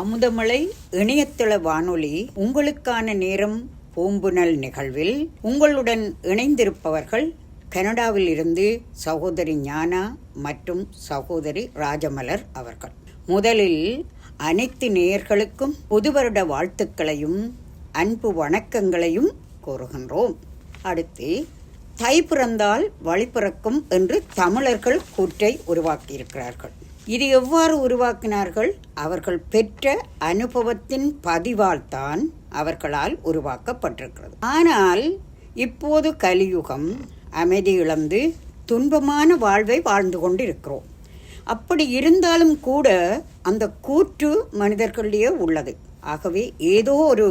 அமுதமலை இணையதள வானொலி உங்களுக்கான நேரம் பூம்புனல் நிகழ்வில் உங்களுடன் இணைந்திருப்பவர்கள் கனடாவில் இருந்து சகோதரி ஞானா மற்றும் சகோதரி ராஜமலர் அவர்கள். முதலில் அனைத்து நேயர்களுக்கும் புதுவருட வாழ்த்துக்களையும் அன்பு வணக்கங்களையும் கூறுகின்றோம். அடுத்து தை பிறந்தால் வழி பிறக்கும் என்று தமிழர்கள் கூற்றை உருவாக்கியிருக்கிறார்கள். இது எவ்வாறு உருவாக்கினார்கள்? அவர்கள் பெற்ற அனுபவத்தின் பதிவால்தான் அவர்களால் உருவாக்கப்பட்டிருக்கிறது. ஆனால் இப்போது கலியுகம் அமைதி இழந்து துன்பமான வாழ்வை வாழ்ந்து கொண்டிருக்கிறோம். அப்படி இருந்தாலும் கூட அந்த கூற்று மனிதர்களிடையே உள்ளது. ஆகவே ஏதோ ஒரு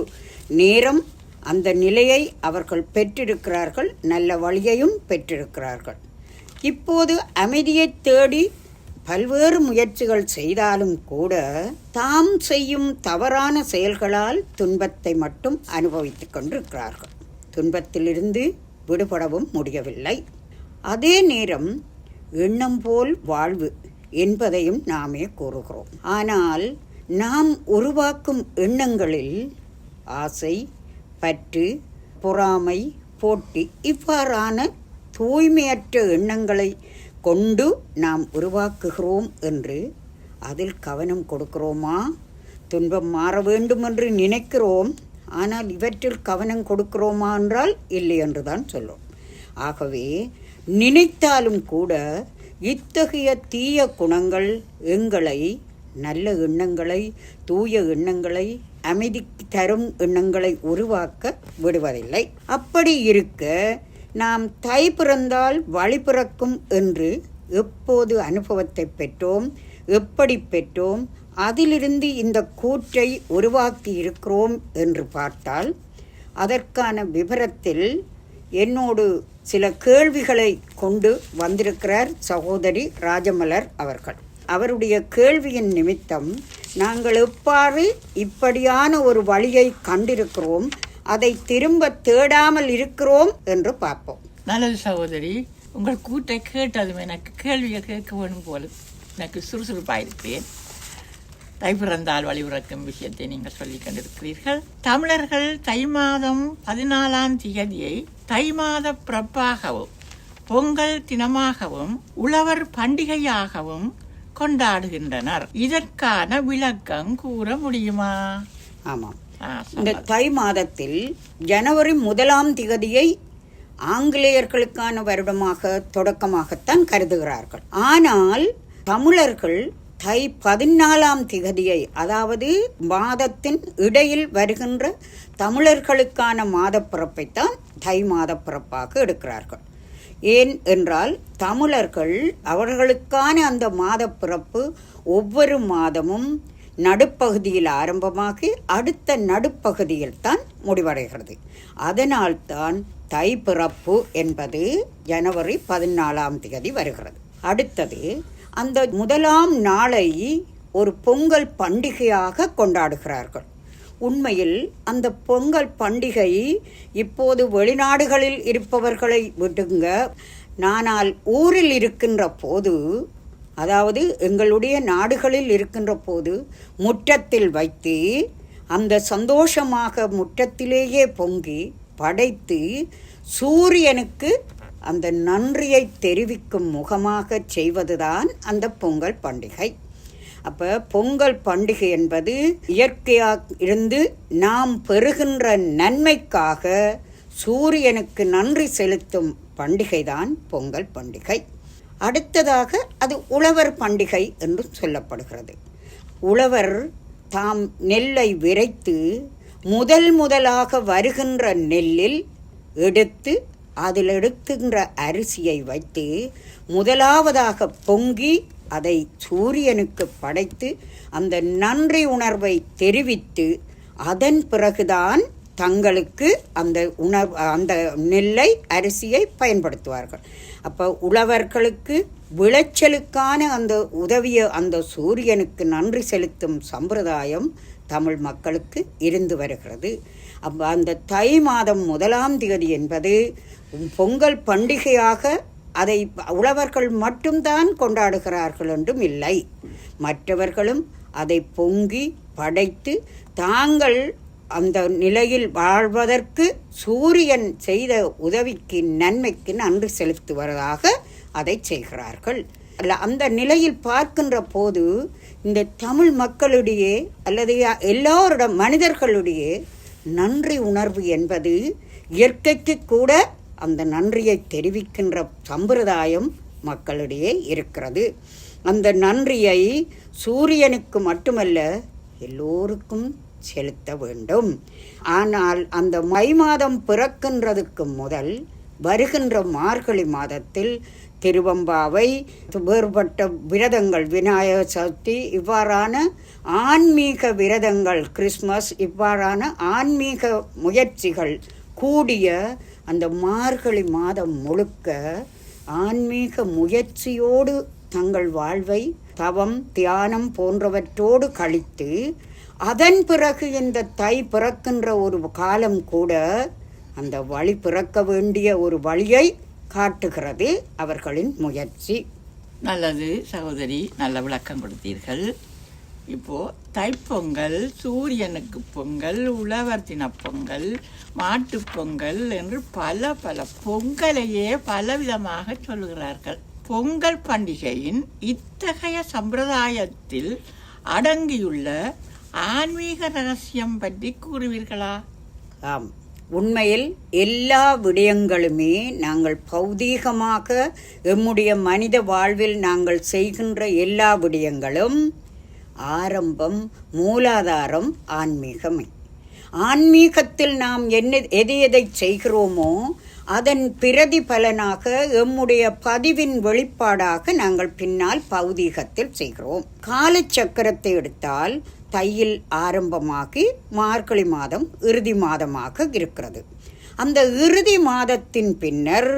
நேரம் அந்த நிலையை அவர்கள் பெற்றிருக்கிறார்கள், நல்ல வழியையும் பெற்றிருக்கிறார்கள். இப்போது அமைதியை தேடி பல்வேறு முயற்சிகள் செய்தாலும் கூட தாம் செய்யும் தவறான செயல்களால் துன்பத்தை மட்டும் அனுபவித்துக் கொண்டிருக்கிறார்கள். துன்பத்திலிருந்து விடுபடவும் முடியவில்லை. அதே நேரம் எண்ணம் போல் வாழ்வு என்பதையும் நாமே கூறுகிறோம். ஆனால் நாம் உருவாக்கும் எண்ணங்களில் ஆசை, பற்று, பொறாமை, போட்டி இவ்வாறான தூய்மையற்ற எண்ணங்களை கொண்டு நாம் உருவாக்குகிறோம் என்று அதில் கவனம் கொடுக்கிறோமா? துன்பம் மாற வேண்டும் என்று நினைக்கிறோம், ஆனால் இவற்றில் கவனம் கொடுக்கிறோமா என்றால் இல்லை என்று தான் சொல்லும். ஆகவே நினைத்தாலும் கூட இத்தகைய தீய குணங்கள் எங்களை நல்ல எண்ணங்களை, தூய எண்ணங்களை, அமைதி தரும் எண்ணங்களை உருவாக்க விடுவதில்லை. அப்படி இருக்க நாம் தை பிறந்தால் வழி பிறக்கும் என்று எப்போது அனுபவத்தை பெற்றோம், எப்படி பெற்றோம், அதிலிருந்து இந்த கூற்றை உருவாக்கி இருக்கிறோம் என்று பார்த்தால் அதற்கான விபரத்தில் என்னோடு சில கேள்விகளை கொண்டு வந்திருக்கிறார் சகோதரி ராஜமலர் அவர்கள். அவருடைய கேள்வியின் நிமித்தம் நாங்கள் எவ்வாறு இப்படியான ஒரு வழியை கண்டிருக்கிறோம், அதை திரும்ப தேடாமல் இருக்கிறோம் என்று பார்ப்போம். நல்லது சகோதரி, உங்கள் கூட்டை கேட்டதும் எனக்கு கேள்வியை கேட்க வேணும் போல எனக்கு சுறுசுறுப்பாயிருக்கிறேன். தை பிறந்தால் வழி பிறக்கும் விஷயத்தை நீங்கள் சொல்லிக் கொண்டிருக்கிறீர்கள். தமிழர்கள் தை மாதம் 14ஆம் தேதியை தை மாத பிறப்பாகவும் பொங்கல் தினமாகவும் உழவர் பண்டிகையாகவும் கொண்டாடுகின்றனர். இதற்கான விளக்கம் கூற முடியுமா? ஆமாம், இந்த தை மாதத்தில் ஜனவரி 1ஆம் தேதியை ஆங்கிலேயர்களுக்கான வருடமாக தொடக்கமாகத்தான் கருதுகிறார்கள். ஆனால் தமிழர்கள் தை 14ஆம் தேதியை, அதாவது மாதத்தின் இடையில் வருகின்ற தமிழர்களுக்கான மாதப்பிறப்பைத்தான் தை மாதப்பிறப்பாக எடுக்கிறார்கள். ஏன் என்றால் தமிழர்கள் அவர்களுக்கான அந்த மாதப்பிறப்பு ஒவ்வொரு மாதமும் நடுப்பகுதியில் ஆரம்பமாகி அடுத்த நடுப்பகுதியில் தான் முடிவடைகிறது. அதனால்தான் தை பிறப்பு என்பது ஜனவரி 14ஆம் தேதி வருகிறது. அடுத்தது அந்த 1ஆம் நாளை ஒரு பொங்கல் பண்டிகையாக கொண்டாடுகிறார்கள். உண்மையில் அந்த பொங்கல் பண்டிகை இப்போது வெளிநாடுகளில் இருப்பவர்களை விடுங்க, நானால் ஊரில் இருக்கின்ற போது, அதாவது எங்களுடைய நாடுகளில் இருக்கின்ற போது முற்றத்தில் வைத்து அந்த சந்தோஷமாக முற்றத்திலேயே பொங்கி படைத்து சூரியனுக்கு அந்த நன்றியை தெரிவிக்கும் முகமாக செய்வதுதான் அந்த பொங்கல் பண்டிகை. அப்போ பொங்கல் பண்டிகை என்பது இயற்கையாக இருந்து நாம் பெறுகின்ற நன்மைக்காக சூரியனுக்கு நன்றி செலுத்தும் பண்டிகைதான் பொங்கல் பண்டிகை. அடுத்ததாக அது உழவர் பண்டிகை என்று சொல்லப்படுகிறது. உழவர் தாம் நெல்லை விதைத்து முதலாக வருகின்ற நெல்லில் எடுத்து அதில் எடுத்துகின்ற அரிசியை வைத்து முதலாவதாக பொங்கி அதை சூரியனுக்கு படைத்து அந்த நன்றி உணர்வை தெரிவித்து அதன் பிறகுதான் தங்களுக்கு அந்த நெல்லை அரிசியை பயன்படுத்துவார்கள். அப்போ உழவர்களுக்கு விளைச்சலுக்கான அந்த உதவிய அந்த சூரியனுக்கு நன்றி செலுத்தும் சம்பிரதாயம் தமிழ் மக்களுக்கு இருந்து வருகிறது. அப்போ அந்த தை மாதம் 1ஆம் தேதி என்பது பொங்கல் பண்டிகையாக அதை உழவர்கள் மட்டும்தான் கொண்டாடுகிறார்கள் என்றும் இல்லை, மற்றவர்களும் அதை பொங்கி படைத்து தாங்கள் அந்த நிலையில் வாழ்வதற்கு சூரியன் செய்த உதவிக்கு நன்மைக்கு நன்றி செலுத்துவதாக அதை செய்கிறார்கள். அந்த நிலையில் பார்க்கின்ற போது இந்த தமிழ் மக்களிடையே அல்லது எல்லோருடைய மனிதர்களுடைய நன்றி உணர்வு என்பது இயற்கைக்கு கூட அந்த நன்றியை தெரிவிக்கின்ற சம்பிரதாயம் மக்களிடையே இருக்கிறது. அந்த நன்றியை சூரியனுக்கு மட்டுமல்ல எல்லோருக்கும் செலுத்த வேண்டும். ஆனால் அந்த மை மாதம் பிறக்கின்றதுக்கு முதல் வருகின்ற மார்கழி மாதத்தில் திருவம்பாவை, வேறுபட்ட விரதங்கள், விநாயகர் சதுர்த்தி, இவ்வாறான ஆன்மீக விரதங்கள், கிறிஸ்மஸ், இவ்வாறான ஆன்மீக முயற்சிகள் கூடிய அந்த மார்கழி மாதம் முழுக்க ஆன்மீக முயற்சியோடு தங்கள் வாழ்வை தவம், தியானம் போன்றவற்றோடு கழித்து அதன் பிறகு இந்த தை பிறக்கின்ற ஒரு காலம் கூட அந்த வழி பிறக்க வேண்டிய ஒரு வழியை காட்டுகிறது அவர்களின் முயற்சி. நல்லது சகோதரி, நல்ல விளக்கம் கொடுத்தீர்கள். இப்போது தைப்பொங்கல், சூரியனுக்கு பொங்கல், உழவர் தின பொங்கல், மாட்டுப்பொங்கல் என்று பல பல பொங்கலையே பலவிதமாக சொல்லுகிறார்கள். பொங்கல் பண்டிகையின் இத்தகைய சம்பிரதாயத்தில் அடங்கியுள்ள ஆன்மீக ரகசியம் பற்றி கூறுவீர்களா? ஆம், உண்மையில் எல்லா விடயங்களுமே நாங்கள் பௌதீகமாக எம்முடைய மனித வாழ்வில் நாங்கள் செய்கின்ற எல்லா விடயங்களும் ஆரம்பம், மூலாதாரம் ஆன்மீகமே. ஆன்மீகத்தில் நாம் எதை செய்கிறோமோ அதன் பிரதிபலனாக எம்முடைய பதிவின் வெளிப்பாடாக நாங்கள் பின்னால் பௌதீகத்தில் செய்கிறோம். காலச்சக்கரத்தை எடுத்தால் தையில் ஆரம்பமாகி மார்கழி மாதம் இறுதி மாதமாக இருக்கிறது. அந்த இறுதி மாதத்தின் பின்னர்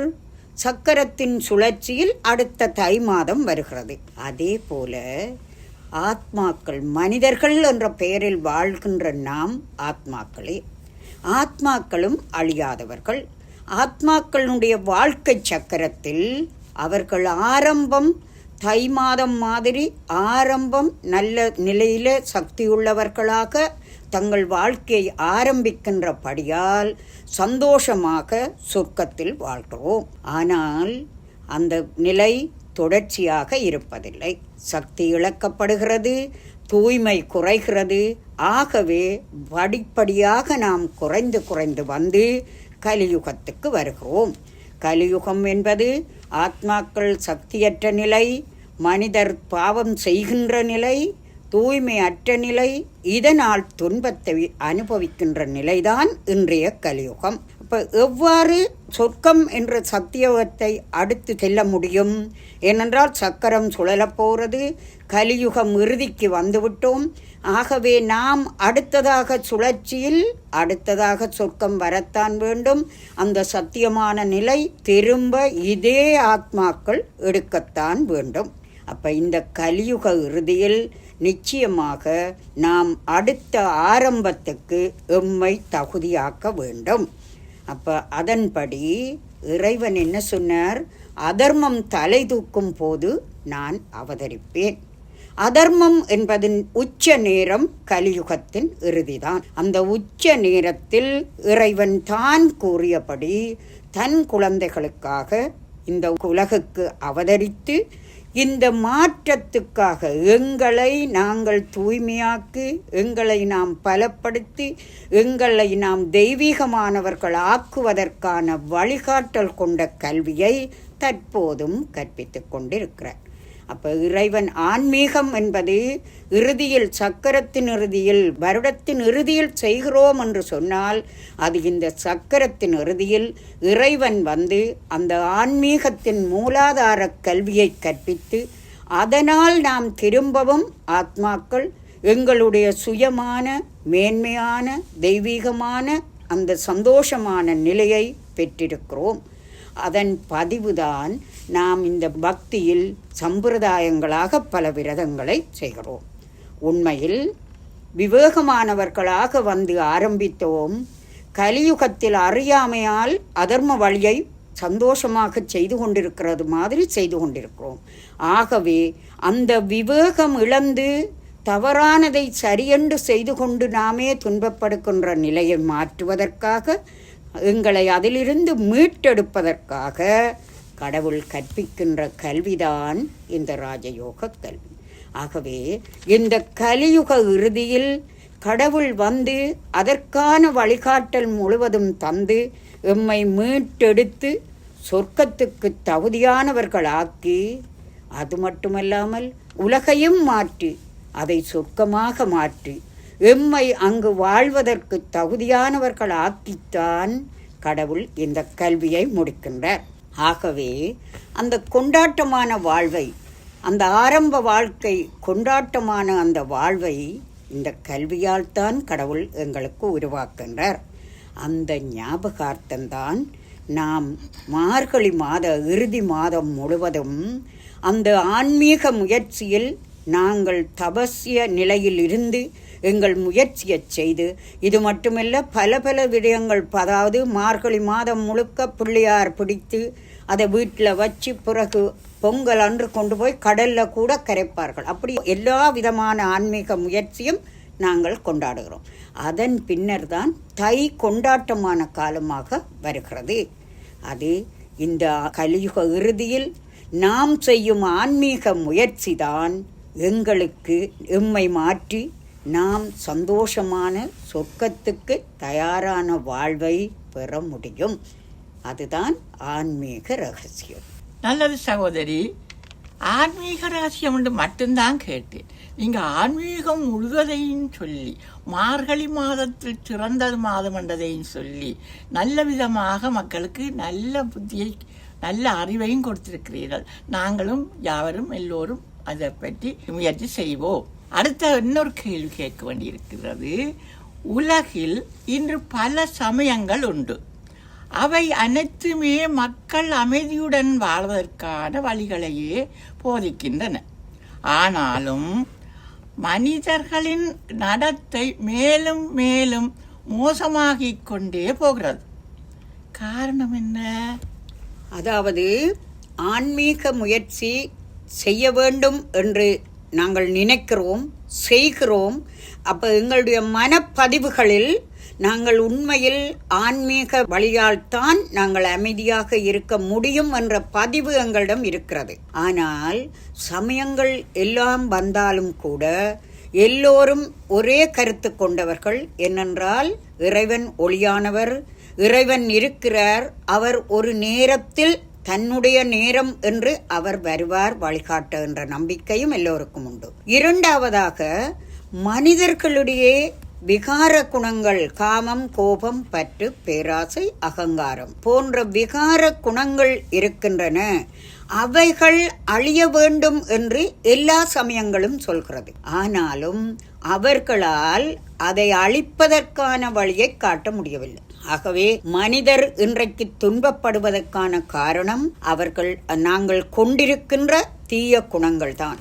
சக்கரத்தின் சுழற்சியில் அடுத்த தை மாதம் வருகிறது. அதே போல ஆத்மாக்கள், மனிதர்கள் என்ற பெயரில் வாழ்கின்ற நாம் ஆத்மாக்களே. ஆத்மாக்களும் அழியாதவர்கள். ஆத்மாக்களுடைய வாழ்க்கை சக்கரத்தில் அவர்கள் ஆரம்பம் தை மாதம் மாதிரி ஆரம்பம் நல்ல நிலையில சக்தியுள்ளவர்களாக தங்கள் வாழ்க்கையை ஆரம்பிக்கின்றபடியால் சந்தோஷமாக சொர்க்கத்தில் வாழ்கிறோம். ஆனால் அந்த நிலை தொடர்ச்சியாக இருப்பதில்லை. சக்தி இழக்கப்படுகிறது, தூய்மை குறைகிறது. ஆகவே படிப்படியாக நாம் குறைந்து வந்து கலியுகத்துக்கு வருகிறோம். கலியுகம் என்பது ஆத்மாக்கள் சக்தியற்ற நிலை, மனிதர் பாவம் செய்கின்ற நிலை, தூய்மை அற்ற நிலை, இதனால் துன்பத்தை அனுபவிக்கின்ற நிலைதான் இன்றைய கலியுகம். அப்போ எவ்வாறு சொர்க்கம் என்ற சத்தியத்தை அடுத்து செல்ல முடியும்? ஏனென்றால் சக்கரம் சுழலப் போகிறது, கலியுகம் இறுதிக்கு வந்துவிட்டோம். ஆகவே நாம் அடுத்ததாக சுழற்சியில் அடுத்ததாக சொர்க்கம் வரத்தான் வேண்டும். அந்த சத்தியமான நிலை திரும்ப இதே ஆத்மாக்கள் எடுக்கத்தான் வேண்டும். அப்போ இந்த கலியுக இறுதியில் நிச்சயமாக நாம் அடுத்த ஆரம்பத்துக்கு எம்மை தகுதியாக்க வேண்டும். அப்போ அதன்படி இறைவன் என்ன சொன்னார்? அதர்மம் தலை தூக்கும் போது நான் அவதரிப்பேன். அதர்மம் என்பதின் உச்ச நேரம் கலியுகத்தின் இறுதிதான். அந்த உச்ச நேரத்தில் இறைவன் தான் கூறியபடி தன் குழந்தைகளுக்காக இந்த உலகுக்கு அவதரித்து இந்த மாற்றத்துக்காக எங்களை நாங்கள் தூய்மையாக்கி, எங்களை நாம் பலப்படுத்தி, எங்களை நாம் தெய்வீகமானவர்கள் ஆக்குவதற்கான வழிகாட்டல் கொண்ட கல்வியை தற்போதும் கற்பித்து கொண்டிருக்கிறார். அப்போ இறைவன் ஆன்மீகம் என்பது இறுதியில், சக்கரத்தின் இறுதியில், வருடத்தின் இறுதியில் செய்கிறோம் என்று சொன்னால் அது இந்த சக்கரத்தின் இறுதியில் இறைவன் வந்து அந்த ஆன்மீகத்தின் மூலாதார கல்வியை கற்பித்து அதனால் நாம் திரும்பவும் ஆத்மாக்கள் எங்களுடைய சுயமான மேன்மையான தெய்வீகமான அந்த சந்தோஷமான நிலையை பெற்றிருக்கிறோம். அதன் பதிவுதான் நாம் இந்த பக்தியில் சம்பிரதாயங்களாக பல விரதங்களை செய்கிறோம். உண்மையில் விவேகமானவர்களாக வந்து ஆரம்பித்தோம். கலியுகத்தில் அறியாமையால் அதர்ம வழியை சந்தோஷமாக செய்து கொண்டிருக்கிறது மாதிரி செய்து கொண்டிருக்கிறோம். ஆகவே அந்த விவேகம் இழந்து தவறானதை சரியென்று செய்து கொண்டு நாமே துன்பப்படுகின்ற நிலையை மாற்றுவதற்காக, எங்களை அதிலிருந்து மீட்டெடுப்பதற்காக கடவுள் கற்பிக்கின்ற கல்விதான் இந்த ராஜயோக கல்வி. ஆகவே இந்த கலியுக இறுதியில் கடவுள் வந்து அதற்கான வழிகாட்டல் முழுவதும் தந்து எம்மை மீட்டெடுத்து சொர்க்கத்துக்கு தகுதியானவர்களாக்கி, அது மட்டுமல்லாமல் உலகையும் மாற்றி அதை சொர்க்கமாக மாற்றி எம்மை அங்கு வாழ்வதற்கு தகுதியானவர்கள் ஆக்கித்தான் கடவுள் இந்த கல்வியை முடிக்கின்றார். ஆகவே அந்த கொண்டாட்டமான வாழ்வை, அந்த ஆரம்ப வாழ்க்கை கொண்டாட்டமான அந்த வாழ்வை இந்த கல்வியால் தான் கடவுள் எங்களுக்கு உருவாக்கின்றார். அந்த ஞாபகார்த்தம்தான் நாம் மார்கழி மாத இறுதி மாதம் முழுவதும் அந்த ஆன்மீக முயற்சியில் நாங்கள் தபஸ்ய நிலையில் இருந்து எங்கள் முயற்சியை செய்து, இது மட்டுமல்ல பல பல விடயங்கள், அதாவது மார்கழி மாதம் முழுக்க பிள்ளையார் பிடித்து அதை வீட்டில் வச்சு பிறகு பொங்கல் அன்று கொண்டு போய் கடலில் கூட கரைப்பார்கள். அப்படி எல்லா விதமான ஆன்மீக முயற்சியும் நாங்கள் கொண்டாடுகிறோம். அதன் பின்னர் தான் தை கொண்டாட்டமான காலமாக வருகிறது. அது இந்த கலியுக இறுதியில் நாம் செய்யும் ஆன்மீக முயற்சி தான் எங்களுக்கு எம்மை மாற்றி நாம் சந்தோஷமான சொர்க்கத்துக்கு தயாரான வாழ்வை பெற முடியும். அதுதான் ஆன்மீக ரகசியம். நல்லது சகோதரி, ஆன்மீக ரகசியம் என்று மட்டும்தான் கேட்டேன். நீங்கள் ஆன்மீகம் முழுவதையும் சொல்லி, மார்கழி மாதத்தில் சிறந்த மாதம் என்றதையும் சொல்லி நல்ல விதமாக மக்களுக்கு நல்ல புத்தியை, நல்ல அறிவையும் கொடுத்திருக்கிறீர்கள். நாங்களும் யாவரும் எல்லோரும் அதை பற்றி முயற்சி செய்வோம். அடுத்த இன்னொரு கேள்வி கேட்க வேண்டியிருக்கிறது. உலகில் இன்று பல சமயங்கள் உண்டு. அவை அனைத்துமே மக்கள் அமைதியுடன் வாழ்வதற்கான வழிகளையே போதிக்கின்றன. ஆனாலும் மனிதர்களின் நடத்தை மேலும் மேலும் மோசமாகிக் கொண்டே போகிறது. காரணம் என்ன? அதாவது ஆன்மீக முயற்சி செய்ய வேண்டும் என்று நாங்கள் நினைக்கிறோம், செய்கிறோம். அப்போ எங்களுடைய மனப்பதிவுகளில் நாங்கள் உண்மையில் ஆன்மீக வழியால் தான் நாங்கள் அமைதியாக இருக்க முடியும் என்ற பதிவு எங்களிடம் இருக்கிறது. ஆனால் சமயங்கள் எல்லாம் வந்தாலும் கூட எல்லோரும் ஒரே கருத்து கொண்டவர்கள். என்னென்றால், இறைவன் ஒளியானவர், இறைவன் இருக்கிறார், அவர் ஒரு நேரத்தில் தன்னுடைய நேரம் என்று அவர் வருவார் வழிகாட்ட என்ற நம்பிக்கையும் எல்லோருக்கும் உண்டு. இரண்டாவதாக, மனிதர்களுடைய விகார குணங்கள், காமம், கோபம், பற்று, பேராசை, அகங்காரம் போன்ற விகார குணங்கள் இருக்கின்றன. அவைகள் அழிய வேண்டும் என்று எல்லா சமயங்களும் சொல்கிறது. ஆனாலும் அவர்களால் அதை அழிப்பதற்கான வழியை காட்ட முடியவில்லை. ஆகவே மனிதர் இன்றைக்கு துன்பப்படுவதற்கான காரணம் நாங்கள் கொண்டிருக்கின்ற தீய குணங்கள் தான்.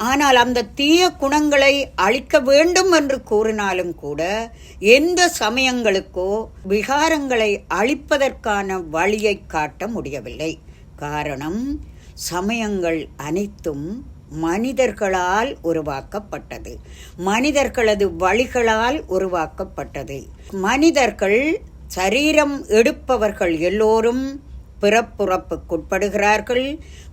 ஆனால் அந்த தீய குணங்களை அழிக்க வேண்டும் என்று கூறினாலும் கூட எந்த சமயங்களுக்கோ விகாரங்களை அழிப்பதற்கான வழியை காட்ட முடியவில்லை. காரணம், சமயங்கள் அனைத்தும் மனிதர்களால் உருவாக்கப்பட்டது, மனிதர்களது வழிகளால் உருவாக்கப்பட்டது. மனிதர்கள் சரீரம் எடுப்பவர்கள் எல்லோரும் பிறப்புறப்புக்குட்படுகிறார்கள்.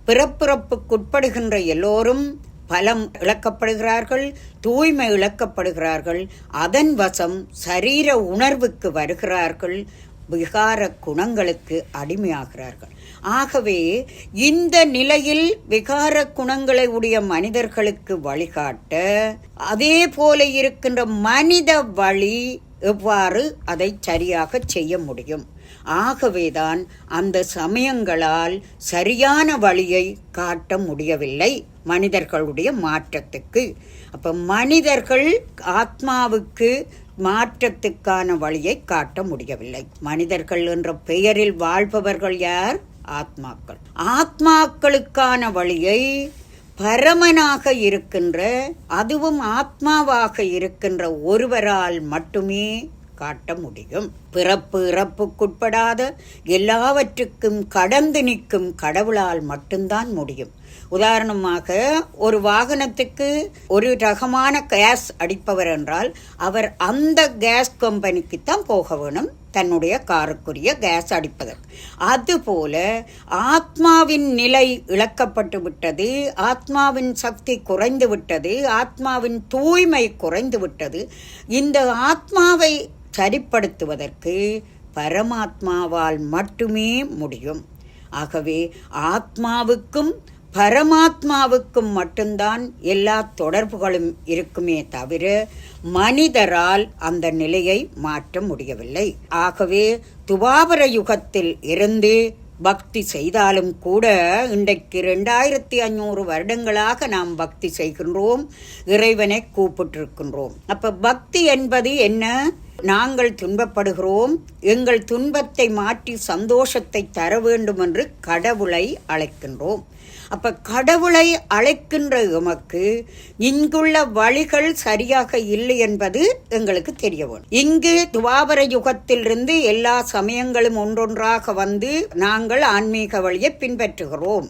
பிறப்புறப்புக்குட்படுகின்ற எல்லோரும் பலம் இழக்கப்படுகிறார்கள், தூய்மை இழக்கப்படுகிறார்கள். அதன் வசம் சரீர உணர்வுக்கு வருகிறார்கள், விகார குணங்களுக்கு அடிமையாகிறார்கள். ஆகவே இந்த நிலையில் விகார குணங்களை உடைய மனிதர்களுக்கு வழிகாட்ட, அதே போல இருக்கின்ற மனித வழி எவ்வாறு அதை சரியாக செய்ய முடியும்? ஆகவேதான் அந்த சமயங்களால் சரியான வழியை காட்ட முடியவில்லை மனிதர்களுடைய மாற்றத்துக்கு. அப்ப மனிதர்கள் ஆத்மாவுக்கு மாற்றத்துக்கான வழியை காட்ட முடியவில்லை. மனிதர்கள் என்ற பெயரில் வாழ்பவர்கள் யார்? ஆத்மாக்கள். ஆத்மாக்களுக்கான வழியை பரமனாக இருக்கின்ற, அதுவும் ஆத்மாவாக இருக்கின்ற ஒருவரால் மட்டுமே காட்ட முடியும். பிறப்பு இறப்புக்குட்படாத எல்லாவற்றுக்கும் கடந்து நிற்கும் கடவுளால் மட்டும்தான் முடியும். உதாரணமாக ஒரு வாகனத்துக்கு ஒரு ரகமான கேஸ் அடிப்பவர் என்றால் அவர் அந்த கேஸ் கம்பெனிக்கு தான் போக வேணும் தன்னுடைய காருக்குரிய கேஸ் அடிப்பதற்கு. அதுபோல ஆத்மாவின் நிலை இழக்கப்பட்டு விட்டது, ஆத்மாவின் சக்தி குறைந்து விட்டது, ஆத்மாவின் தூய்மை குறைந்து விட்டது. இந்த ஆத்மாவை சரிப்படுத்துவதற்கு பரமாத்மாவால் மட்டுமே முடியும். ஆகவே ஆத்மாவுக்கும் பரமாத்மாவுக்கும் மட்டும்தான் எல்லா தொடர்புகளும் இருக்குமே தவிர மனிதரால் அந்த நிலையை மாற்ற முடியவில்லை. ஆகவே துவாபர யுகத்தில் இருந்து பக்தி செய்தாலும் கூட இன்றைக்கு 2500 வருடங்களாக நாம் பக்தி செய்கின்றோம், இறைவனை கூப்பிட்டிருக்கின்றோம். அப்ப பக்தி என்பது என்ன? நாங்கள் துன்பப்படுகிறோம், எங்கள் துன்பத்தை மாற்றி சந்தோஷத்தை தர வேண்டும் என்று கடவுளை அழைக்கின்றோம். அப்ப கடவுளை அழைக்கின்ற எமக்கு இங்குள்ள வழிகள் சரியாக இல்லை என்பது எங்களுக்கு தெரிய வேண்டும். இங்கு துவாபர யுகத்திலிருந்து எல்லா சமயங்களும் ஒன்றொன்றாக வந்து நாங்கள் ஆன்மீக வழியை பின்பற்றுகிறோம்.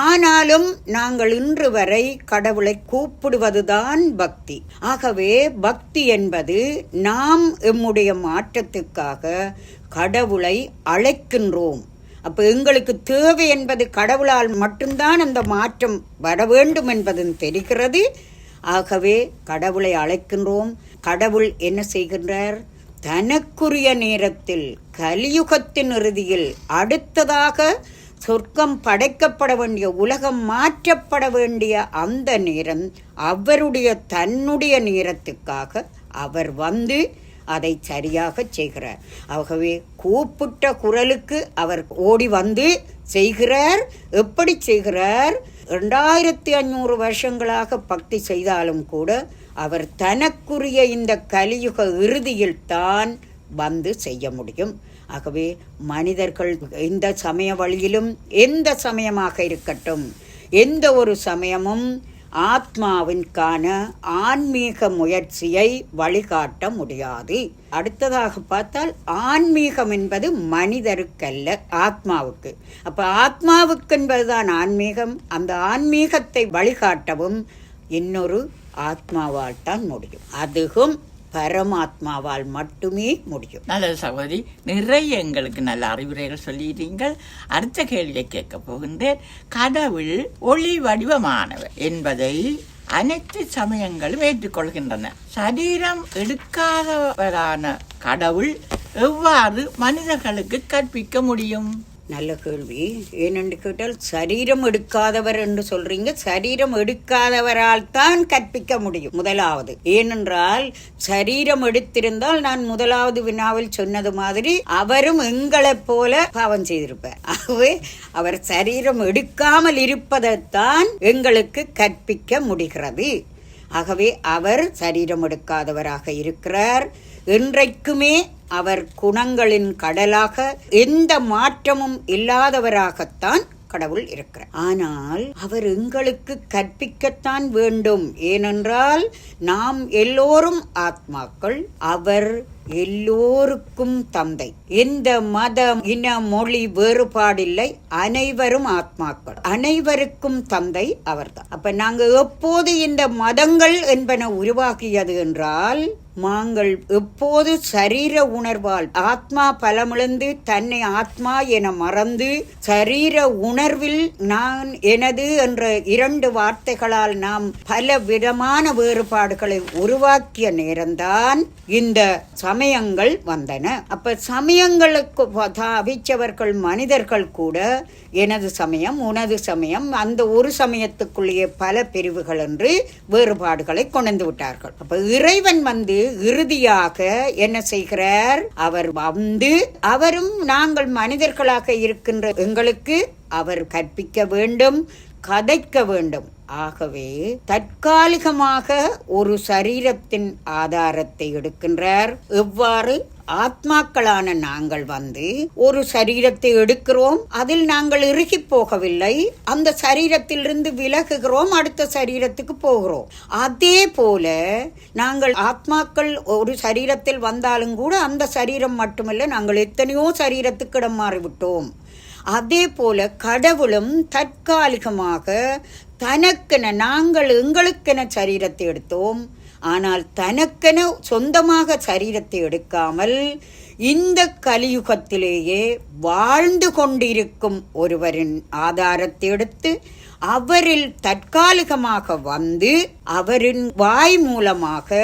ஆனாலும் நாங்கள் இன்று வரை கடவுளை கூப்பிடுவதுதான் பக்தி. ஆகவே பக்தி என்பது நாம் எம்முடைய மாற்றத்துக்காக கடவுளை அழைக்கின்றோம். அப்போ எங்களுக்கு தேவை என்பது கடவுளால் மட்டும்தான் அந்த மாற்றம் வர வேண்டும் என்பதும் தெரிகிறது. ஆகவே கடவுளை அழைக்கின்றோம். கடவுள் என்ன செய்கின்றார்? தனக்குரிய நேரத்தில் கலியுகத்தின் இறுதியில் அடுத்ததாக சொர்க்கம் படைக்கப்பட வேண்டிய, உலகம் மாற்றப்பட வேண்டிய அந்த நேரம் அவருடைய தன்னுடைய நேரத்துக்காக அவர் வந்து அதை சரியாக செய்கிறார். ஆகவே கூப்பிட்ட குரலுக்கு அவர் ஓடி வந்து செய்கிறார். எப்படி செய்கிறார்? 2500 வருஷங்களாக பக்தி செய்தாலும் கூட அவர் தனக்குரிய இந்த கலியுக இறுதியில் தான் வந்து செய்ய முடியும். ஆகவே மனிதர்கள் இந்த சமய வழியிலும், எந்த சமயமாக இருக்கட்டும், எந்த ஒரு சமயமும் ஆத்மாவிற்கான ஆன்மீக முயற்சியை வழிகாட்ட முடியாது. அடுத்ததாக பார்த்தால் ஆன்மீகம் என்பது மனிதருக்கல்ல, ஆத்மாவுக்கு. அப்ப ஆத்மாவுக்கு என்பதுதான் ஆன்மீகம். அந்த ஆன்மீகத்தை வழிகாட்டவும் இன்னொரு ஆத்மாவால் தான் முடியும். அதுவும் பரமாத்மாவால் மட்டுமே முடியும். நல்லது சகோதரி, நிறைய எங்களுக்கு நல்ல அறிவுரைகள் சொல்லிட்டீங்கள். அடுத்த கேள்வியை கேட்க போகின்றேன். கடவுள் ஒளி வடிவமானவர் என்பதை அனைத்து சமயங்களும் ஏற்றுக்கொள்கின்றன. சரீரம் எடுக்காதவரான கடவுள் எவ்வாறு மனிதர்களுக்கு கற்பிக்க முடியும்? நல்ல கேள்வி. ஏனென்று கேட்டால் சரீரம் எடுக்காதவர் என்று சொல்றீங்க. சரீரம் எடுக்காதவரால் தான் கற்பிக்க முடியும் முதலாவது. ஏனென்றால் சரீரம் எடுத்திருந்தால் நான் முதலாவது வினாவில் சொன்னது மாதிரி அவரும் எங்களைப் போல பாவம் செய்திருப்பார். ஆகவே அவர் சரீரம் எடுக்காமல் இருப்பதைத்தான் எங்களுக்கு கற்பிக்க முடிகிறது. ஆகவே அவர் சரீரம் எடுக்காதவராக இருக்கிறார். என்றைக்குமே அவர் குணங்களின் கடலாக, எந்த மாற்றமும் இல்லாதவராகத்தான் கடவுள் இருக்கிறார். ஆனால் அவர் எங்களுக்கு கற்பிக்கத்தான் வேண்டும். ஏனென்றால் நாம் எல்லோரும் ஆத்மாக்கள், அவர் எல்லோருக்கும் தந்தை. எந்த மதம், இன, மொழி வேறுபாடில்லை, அனைவரும் ஆத்மாக்கள், அனைவருக்கும் தந்தை அவர்தான். அப்ப நாங்க எப்போது இந்த மதங்கள் என்பன உருவாகியது என்றால், நாங்கள் எப்போது சரீர உணர்வால் ஆத்மா பலமிழந்து தன்னை ஆத்மா என மறந்து சரீர உணர்வில் நான் எனது என்ற 2 வார்த்தைகளால் நாம் பல விதமான வேறுபாடுகளை உருவாக்கிய நேரம்தான் இந்த சமயங்கள் வந்தன. அப்ப சமயங்களுக்கு அவிச்சவர்கள் மனிதர்கள் கூட எனது சமயம், உனது சமயம், அந்த ஒரு சமயத்துக்குள்ளேயே பல பிரிவுகள் என்று வேறுபாடுகளை கொண்டு விட்டார்கள். அப்ப இறைவன் வந்து இறுதியாக என்ன செய்கிறார்? அவர் வந்து அவரும் நாங்கள் மனிதர்களாக இருக்கின்ற எங்களுக்கு அவர் கற்பிக்க வேண்டும், கதைக்க வேண்டும். ஆகவே தற்காலிகமாக ஒரு சரீரத்தின் ஆதாரத்தை எடுக்கின்றார். எவ்வாறு? ஆத்மாக்களான நாங்கள் வந்து ஒரு சரீரத்தை எடுக்கிறோம், அதில் நாங்கள் இறுகி போகவில்லை, அந்த சரீரத்திலிருந்து விலகுகிறோம், அடுத்த சரீரத்துக்கு போகிறோம். அதே போல நாங்கள் ஆத்மாக்கள் ஒரு சரீரத்தில் வந்தாலும் கூட அந்த சரீரம் மட்டுமல்ல, நாங்கள் எத்தனையோ சரீரத்துக்கு இடம் மாறிவிட்டோம். அதே போல கடவுளும் தற்காலிகமாக தனக்கென, நாங்கள் எங்களுக்கென சரீரத்தை எடுத்தோம், ஆனால் தனக்கென சொந்தமாக சரீரத்தை எடுக்காமல் இந்த கலியுகத்திலேயே வாழ்ந்து கொண்டிருக்கும் ஒருவரின் ஆதாரத்தை எடுத்து அவரில் தற்காலிகமாக வந்து அவரின் வாய் மூலமாக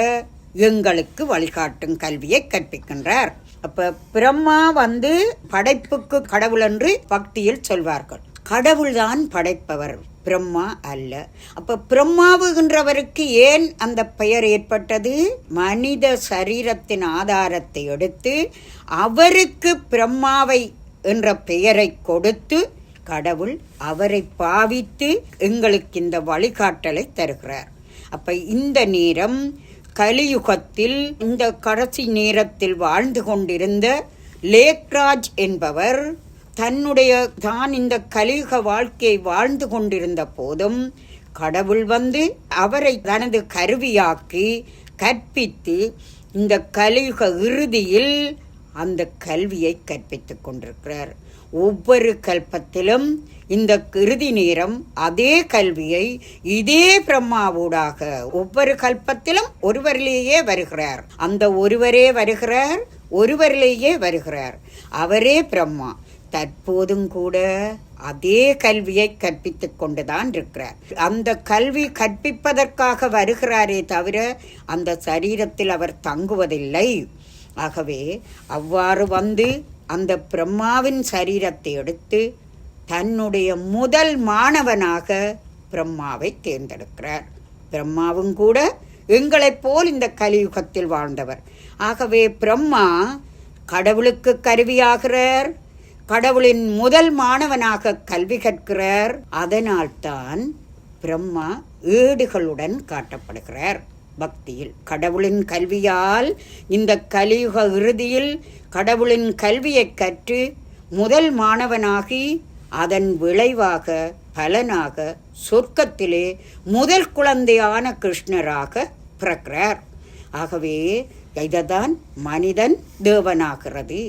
எங்களுக்கு வழிகாட்டும் கல்வியை கற்பிக்கின்றார். அப்ப பிரம்மா வந்து படைப்புக்கு கடவுள் என்று பக்தியில் சொல்வார்கள். கடவுள்தான் படைப்பவர், பிரம்மா அல்ல. அப்ப பிரம்மாவுகின்றவருக்கு ஏன் அந்த பெயர் ஏற்பட்டது? மனித சரீரத்தின் ஆதாரத்தை எடுத்து அவருக்கு பிரம்மாவை என்ற பெயரை கொடுத்து கடவுள் அவரை பாவித்து எங்களுக்கு இந்த வழிகாட்டலை தருகிறார். அப்ப இந்த நேரம் கலியுகத்தில், இந்த கடைசி நேரத்தில் வாழ்ந்து கொண்டிருந்த லேக்ராஜ் என்பவர் தான் இந்த கலியுக வாழ்க்கையை வாழ்ந்து கொண்டிருந்த போதும் கடவுள் வந்து அவரை தனது கருவியாக்கி கற்பித்து இந்த கலியுக இறுதியில் அந்த கல்வியை கற்பித்துக் கொண்டிருக்கிறார். ஒவ்வொரு கல்பத்திலும் இந்த இறுதி நேரம் அதே கல்வியை இதே பிரம்மாவூடாக ஒவ்வொரு கல்பத்திலும் ஒருவரிலேயே வருகிறார். அந்த ஒருவரே வருகிறார், ஒருவரிலேயே வருகிறார், அவரே பிரம்மா. தற்போதும் கூட அதே கல்வியை கற்பித்துக் கொண்டுதான் இருக்கிறார். அந்த கல்வி கற்பிப்பதற்காக வருகிறாரே தவிர அந்த சரீரத்தில் அவர் தங்குவதில்லை. ஆகவே அவ்வாறு வந்து அந்த பிரம்மாவின் சரீரத்தை எடுத்து தன்னுடைய முதல் மாணவனாக பிரம்மாவை தேர்ந்தெடுக்கிறார். பிரம்மாவும் கூட எங்களைப் போல் இந்த கலியுகத்தில் வாழ்ந்தவர். ஆகவே பிரம்மா கடவுளுக்கு கருவியாகிறார், கடவுளின் முதல் மாணவனாக கல்வி கற்கிறார். அதனால்தான் பிரம்மா ஏடுகளுடன் காட்டப்படுகிறார். பக்தியில் கடவுளின் கல்வியால் இந்த கலியுக இறுதியில் கடவுளின் கல்வியை கற்று முதல் மாணவனாகி அதன் விளைவாக பலனாக சொர்க்கத்திலே முதல் குழந்தையான கிருஷ்ணராக பிறக்கிறார். ஆகவே இதைதான் மனிதன் தேவனாகிறது.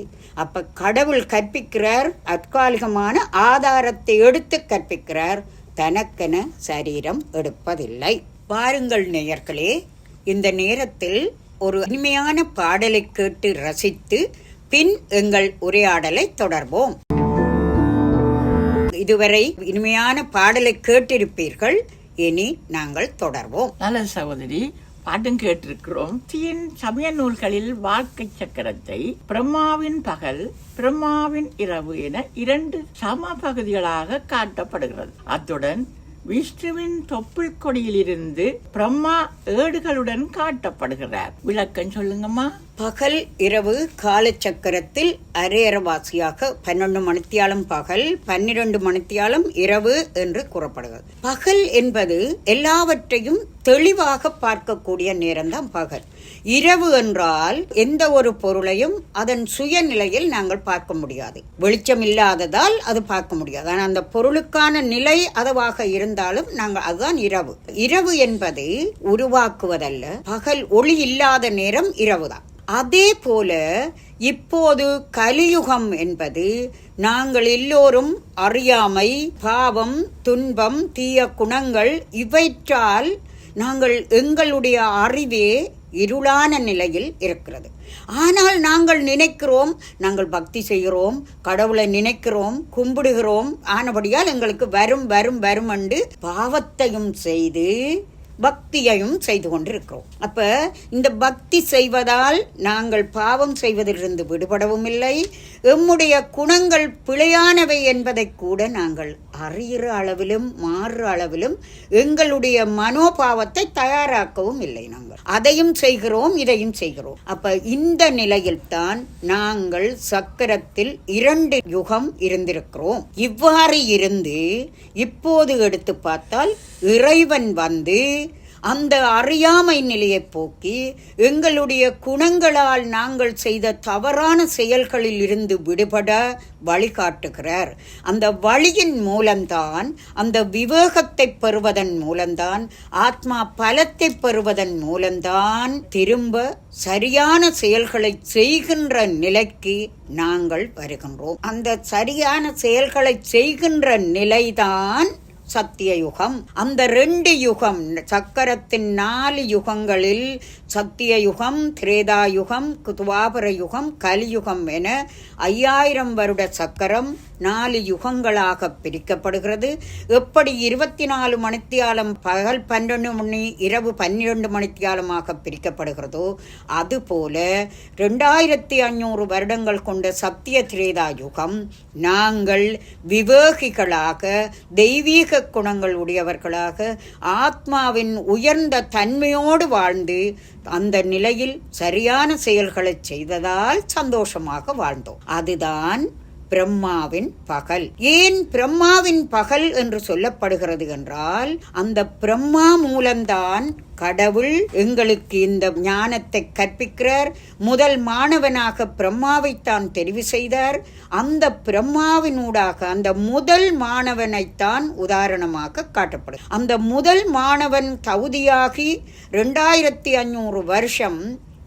அப்ப கடவுள் கற்பிக்கிறார், தற்காலிகமான ஆதாரத்தை எடுத்து கற்பிக்கிறார், தனக்கென சரீரம் எடுப்பதில்லை. பாருங்கள் நேயர்களே, இந்த நேரத்தில் ஒரு இனிமையான பாடலை கேட்டு ரசித்து பின் எங்கள் உரையாடலை தொடர்வோம். இதுவரை இனிமையான பாடலை கேட்டிருப்பீர்கள், இனி நாங்கள் தொடர்வோம். நல்ல சகோதரி, பாட்டும் கேட்டிருக்கிறோம். சமய நூல்களில் வாழ்க்கை சக்கரத்தை பிரம்மாவின் பகல், பிரம்மாவின் இரவு என 2 சம பகுதிகளாக காட்டப்படுகிறது. அத்துடன் விஷ்ணுவின் தொப்புள் கொடியிலிருந்து பிரம்மா ஏடுகளுடன் காட்டப்படுகிறார். விளக்கம் சொல்லுங்கம்மா. பகல் இரவு காலச்சக்கரத்தில் அரையரவாசியாக 12 மணித்தியாலம் பகல், 12 மணித்தியாலம் இரவு என்று கூறப்படுகிறது. பகல் என்பது எல்லாவற்றையும் தெளிவாக பார்க்கக்கூடிய நேரம்தான் பகல். இரவு என்றால் எந்த ஒரு பொருளையும் அதன் சுயநிலையில் நாங்கள் பார்க்க முடியாது, வெளிச்சம் இல்லாததால் அது பார்க்க முடியாது. ஆனால் அந்த பொருளுக்கான நிலை அதுவாக இருந்தாலும் நாங்கள் அதுதான் இரவு. இரவு என்பது உருவாக்குவதல்ல, பகல் ஒளி இல்லாத நேரம் இரவுதான். அதே போல இப்போது கலியுகம் என்பது நாங்கள் எல்லோரும் அறியாமை, பாவம், துன்பம், தீய குணங்கள் இவற்றால் நாங்கள் எங்களுடைய அறிவே இருளான நிலையில் இருக்கிறது. ஆனால் நாங்கள் நினைக்கிறோம், நாங்கள் பக்தி செய்கிறோம், கடவுளை நினைக்கிறோம், கும்பிடுகிறோம், ஆனபடியால் எங்களுக்கு வரும் வரும் வரும் என்று பாவத்தையும் செய்து பக்தியையும் செய்து கொண்டிருக்கிறோம். அப்ப இந்த பக்தி செய்வதால் நாங்கள் பாவம் செய்வதிலிருந்து விடுபடவும் இல்லை, எம்முடைய குணங்கள் பிழையானவை என்பதை கூட நாங்கள் அறிகிற அளவிலும் மாறுற அளவிலும் எங்களுடைய மனோபாவத்தை தயாராக்கவும் இல்லை. நாங்கள் அதையும் செய்கிறோம், இதையும் செய்கிறோம். அப்ப இந்த நிலையில்தான் நாங்கள் சக்கரத்தில் 2 யுகம் இருந்திருக்கிறோம். இவ்வாறு இருந்து இப்போது எடுத்து பார்த்தால் இறைவன் வந்து அந்த அறியாமை நிலையை போக்கி எங்களுடைய குணங்களால் நாங்கள் செய்த தவறான செயல்களில் இருந்து விடுபட வழிகாட்டுகிறார். அந்த வழியின் மூலம்தான், அந்த விவேகத்தை பெறுவதன் மூலம்தான், ஆத்மா பலத்தை பெறுவதன் மூலம்தான் திரும்ப சரியான செயல்களை செய்கின்ற நிலைக்கு நாங்கள் வருகின்றோம். அந்த சரியான செயல்களை செய்கின்ற நிலைதான் சத்திய யுகம். அந்த 2 யுகம், சக்கரத்தின் 4 யுகங்களில் சத்திய யுகம், திரேதா யுகம், துவாபர யுகம், கலியுகம் என 5000 வருட சக்கரம் 4 யுகங்களாக பிரிக்கப்படுகிறது. எப்படி 24 மணித்தியாலம் பகல் 12 மணி இரவு 12 மணித்தியாலமாக பிரிக்கப்படுகிறதோ அதுபோல 2500 வருடங்கள் கொண்ட சத்திய திரேதா யுகம் நாங்கள் விவேகிகளாக, தெய்வீக குணங்கள் உடையவர்களாக, ஆத்மாவின் உயர்ந்த தன்மையோடு வாழ்ந்து அந்த நிலையில் சரியான செயல்களை செய்ததால் சந்தோஷமாக வாழ்ந்தோம். அதுதான் பிரம்மாவின் பகல். ஏன் பிரம்மாவின் பகல் என்று சொல்லப்படுகிறது என்றால், அந்த பிரம்மா மூலம்தான் கடவுள் எங்களுக்கு இந்த ஞானத்தை கற்பிக்கிறார். முதல் மாணவனாக பிரம்மாவைத்தான் தெரிவு செய்தார். அந்த பிரம்மாவினூடாக அந்த முதல் மாணவனைத்தான் உதாரணமாக காட்டப்படும். அந்த முதல் மாணவன் தகுதியாகி 2500 வருஷம்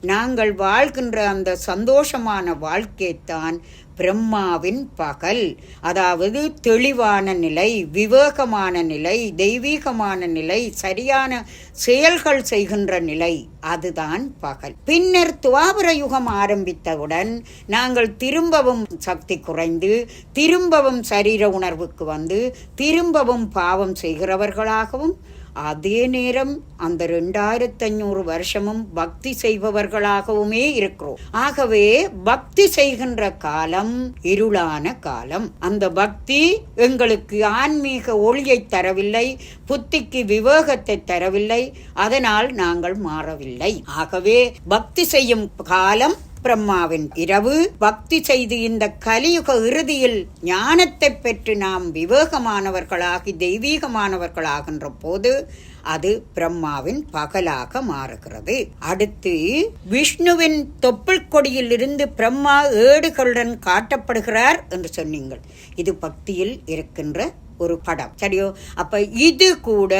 நாங்கள் வாழ்கின்ற அந்த சந்தோஷமான வாழ்க்கைத்தான் பிரம்மாவின் பகல். அதாவது தெளிவான நிலை, விவேகமான நிலை, தெய்வீகமான நிலை, சரியான செயல்கள் செய்கின்ற நிலை, அதுதான் பகல். பின்னர் துவாபர யுகம் ஆரம்பித்தவுடன் நாங்கள் திரும்பவும் சக்தி குறைந்து, திரும்பவும் சரீர உணர்வுக்கு வந்து, திரும்பவும் பாவம் செய்கிறவர்களாகவும், அதே நேரம் அந்த 2500 வருஷமும் பக்தி செய்பவர்களாகவுமே இருக்கிறோம். ஆகவே பக்தி செய்கின்ற காலம் இருளான காலம். அந்த பக்தி எங்களுக்கு ஆன்மீக ஒளியை தரவில்லை, புத்திக்கு விவேகத்தை தரவில்லை. அதனால் நாங்கள் மாறவில்லை. ஆகவே பக்தி செய்யும் காலம் பிரம்மாவின் இரவு. பக்தி செய்து இந்த கலியுக இறுதியில் ஞானத்தை பெற்று நாம் விவேகமானவர்களாகி தெய்வீகமானவர்களாகின்ற போது அது பிரம்மாவின் பகலாக மாறுகிறது. அடுத்து விஷ்ணுவின் தொப்புள் கொடியில் இருந்து பிரம்மா ஏடுகளுடன் காட்டப்படுகிறார் என்று சொன்னீங்கள். இது பக்தியில் இருக்கின்ற ஒரு படம், சரியோ? அப்ப இது கூட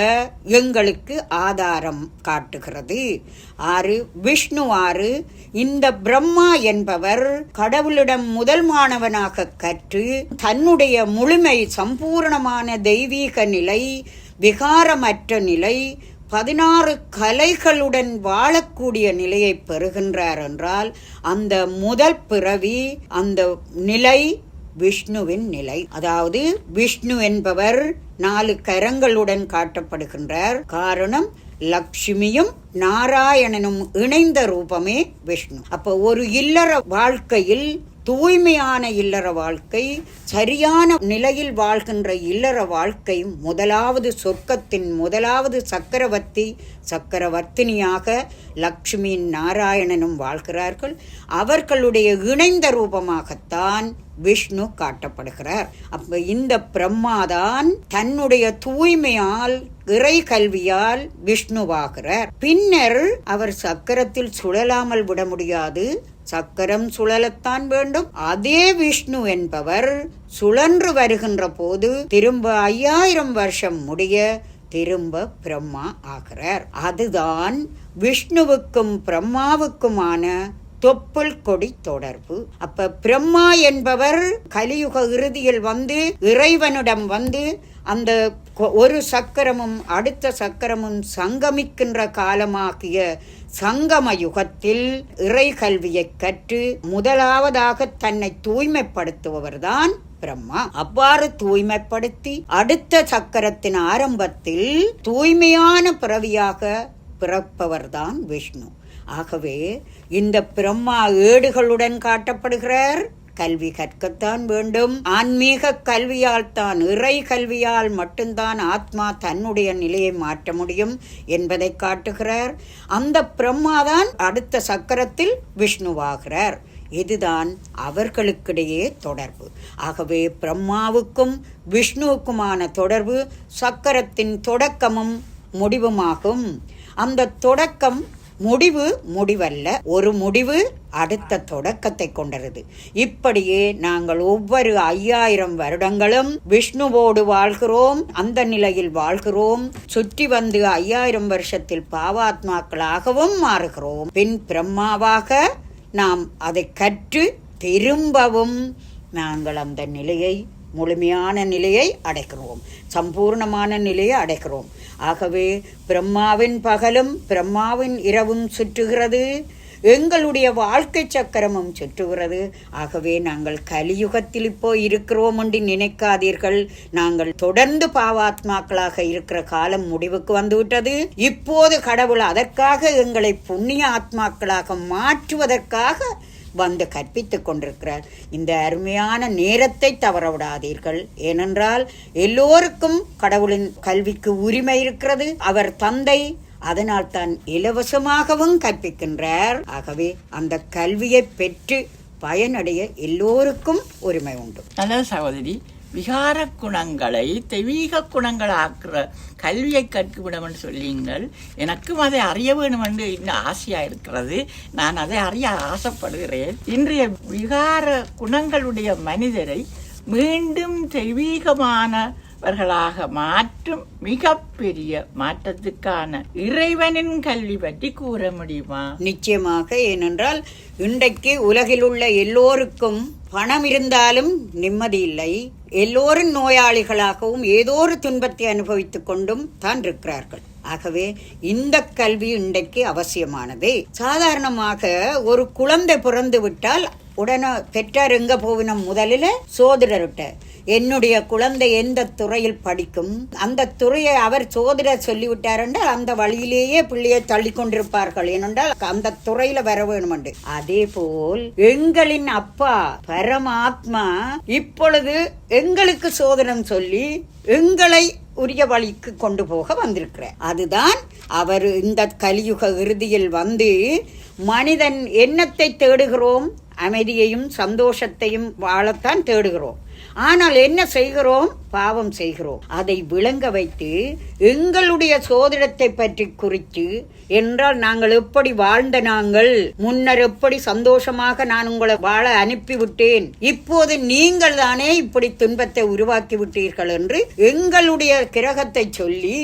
எங்களுக்கு ஆதாரம் காட்டுகிறது. விஷ்ணு இந்த பிரம்மா என்பவர் கடவுளிடம் முதல் மாணவனாக கற்று தன்னுடைய முழுமை, சம்பூர்ணமான தெய்வீக நிலை, விகாரமற்ற நிலை, 16 கலைகளுடன் வாழக்கூடிய நிலையை பெறுகின்றார் என்றால் அந்த முதல் பிறவி, அந்த நிலை விஷ்ணுவின் நிலை. அதாவது விஷ்ணு என்பவர் 4 கரங்களுடன் காட்டப்படுகின்றார். காரணம், லக்ஷ்மியும் நாராயணனும் இணைந்த ரூபமே விஷ்ணு. அப்போ ஒரு இல்லற வாழ்க்கையில், தூய்மையான இல்லற வாழ்க்கை, சரியான நிலையில் வாழ்கின்ற இல்லற வாழ்க்கை, முதலாவது சொர்க்கத்தின் முதலாவது சக்கரவர்த்தினியாக லக்ஷ்மியின் நாராயணனும் வாழ்கிறார்கள். அவர்களுடைய இணைந்த ரூபமாகத்தான் விஷ்ணு காட்டப்படுகிறார். அப்ப இந்த பிரம்மாதான் தன்னுடைய தூய்மையால், இறை கல்வியால் விஷ்ணுவாகிறார். பின்னர் அவர் சக்கரத்தில் சுழலாமல் விட முடியாது, சக்கரம் சுழலத்தான் வேண்டும். அதே விஷ்ணு என்பவர் சுழன்று வருகின்ற போது திரும்ப 5000 வருஷம் முடிய திரும்ப பிரம்மா ஆகிறார். அதுதான் விஷ்ணுவுக்கும் பிரம்மாவுக்குமான தொப்புள் கொடி தொடர்பு. அப்ப பிரம்மா என்பவர் கலியுக இறுதியில் வந்து இறைவனிடம் வந்து அந்த ஒரு சக்கரமும் அடுத்த சக்கரமும் சங்கமிக்கின்ற காலமாகிய சங்கம யுகத்தில் இறை கல்வியை கற்று முதலாவதாக தன்னை தூய்மைப்படுத்துபவர்தான் பிரம்மா. அவ்வாறு தூய்மைப்படுத்தி அடுத்த சக்கரத்தின் ஆரம்பத்தில் தூய்மையான பிறவியாக பிறப்பவர்தான் விஷ்ணு. ஆகவே இந்த பிரம்மா ஏடுகளுடன் காட்டப்படுகிறார். கல்வி கற்கத்தான் வேண்டும். ஆன்மீக கல்வியால் தான், இறை கல்வியால் மட்டும்தான் ஆத்மா தன்னுடைய நிலையை மாற்ற முடியும் என்பதை காட்டுகிறார். அந்த பிரம்மாதான் அடுத்த சக்கரத்தில் விஷ்ணுவாகிறார். இதுதான் அவர்களுக்கிடையே தொடர்பு. ஆகவே பிரம்மாவுக்கும் விஷ்ணுவுக்குமான தொடர்பு சக்கரத்தின் தொடக்கமும் முடிவுமாகும். அந்த தொடக்கம் முடிவல்ல, ஒரு முடிவு அடுத்த தொடக்கத்தை கொண்டது. இப்படியே நாங்கள் ஒவ்வொரு 5000 வருடங்களும் விஷ்ணுவோடு வாழ்கிறோம், அந்த நிலையில் வாழ்கிறோம். சுற்றி வந்து 5000 வருஷத்தில் பாவாத்மாக்களாகவும் மாறுகிறோம். பின் பிரம்மாவாக நாம் அதை கற்று திரும்பவும் நாங்கள் அந்த நிலையை, முழுமையான நிலையை அடைக்கிறோம், சம்பூர்ணமான நிலையை அடைக்கிறோம். ஆகவே பிரம்மாவின் பகலும் பிரம்மாவின் இரவும் சுற்றுகிறது, எங்களுடைய வாழ்க்கை சக்கரமும் சுற்றுகிறது. ஆகவே நாங்கள் கலியுகத்தில் இப்போ இருக்கிறோம் என்று நினைக்காதீர்கள். நாங்கள் தொடர்ந்து பாவாத்மாக்களாக இருக்கிற காலம் முடிவுக்கு வந்துவிட்டது. இப்போது கடவுள் அதற்காக எங்களை புண்ணிய ஆத்மாக்களாக மாற்றுவதற்காக வந்து கற்பித்துக் கொண்டிருக்கிறார். இந்த அருமையான நேரத்தை தவறவிடாதீர்கள். ஏனென்றால் எல்லோருக்கும் கடவுளின் கல்விக்கு உரிமை இருக்கிறது. அவர் தந்தை, அதனால் தான் இலவசமாகவும் கற்பிக்கின்றார். ஆகவே அந்த கல்வியை பெற்று பயனடைய எல்லோருக்கும் உரிமை உண்டு. நல்ல சகோதரி, விகார குணங்களை தெய்வீக குணங்களாக்குற கல்வியை கற்கவிடும் என்று சொல்லிங்கள். எனக்கும் அதை அறிய வேண்டும் என்று இன்னும் ஆசையாக இருக்கிறது. நான் அதை அறிய ஆசைப்படுகிறேன். இன்றைய விகார குணங்களுடைய மனிதரை மீண்டும் தெய்வீகமானவர்களாக மாற்றும் மிகப்பெரிய மாற்றத்துக்கான இறைவனின் கல்வி பற்றி கூற முடியுமா? நிச்சயமாக. ஏனென்றால் இன்றைக்கு உலகில் உள்ள எல்லோருக்கும் பணம் இருந்தாலும் நிம்மதி இல்லை. எல்லோரும் நோயாளிகளாகவும் ஏதோ ஒரு துன்பத்தை அனுபவித்துக் கொண்டும் தான் இருக்கிறார்கள். ஆகவே இந்த கல்வி இன்றைக்கு அவசியமானது. சாதாரணமாக ஒரு குழந்தை பிறந்து விட்டால் உடனே பெற்றார் எங்க போவினோம், முதலில் சோதரர்கிட்ட என்னுடைய குழந்தை எந்த துறையில் படிக்கும், அந்த துறையை அவர் சோதரர் சொல்லிவிட்டார் என்றால் அந்த வழியிலேயே பிள்ளையை தள்ளி கொண்டிருப்பார்கள். ஏனென்றால் அந்த துறையில வர வேணும் என்று. அதே போல் எங்களின் அப்பா பரமாத்மா இப்பொழுது எங்களுக்கு சோதனம் சொல்லி எங்களை உரிய வழிக்கு கொண்டு போக வந்திருக்கிறார். அதுதான் அவர் இந்த கலியுக இறுதியில் வந்து மனிதன் என்னத்தை தேடுகிறோம், அமைதியையும் சந்தோஷத்தையும் வாழத்தான் தேடுகிறோம். ஆனால் என்ன செய்கிறோம், பாவம் செய்கிறோம். அதை விளங்க வைத்து எங்களுடைய சோதனத்தை பற்றி குறித்து, என்றால் நாங்கள் எப்படி வாழ்ந்த, நாங்கள் முன்னர் எப்படி சந்தோஷமாக நான் உங்களை வாழ அனுப்பிவிட்டேன், இப்போது நீங்கள் தானே இப்படி துன்பத்தை உருவாக்கி விட்டீர்கள் என்று எங்களுடைய கிரகத்தை சொல்லி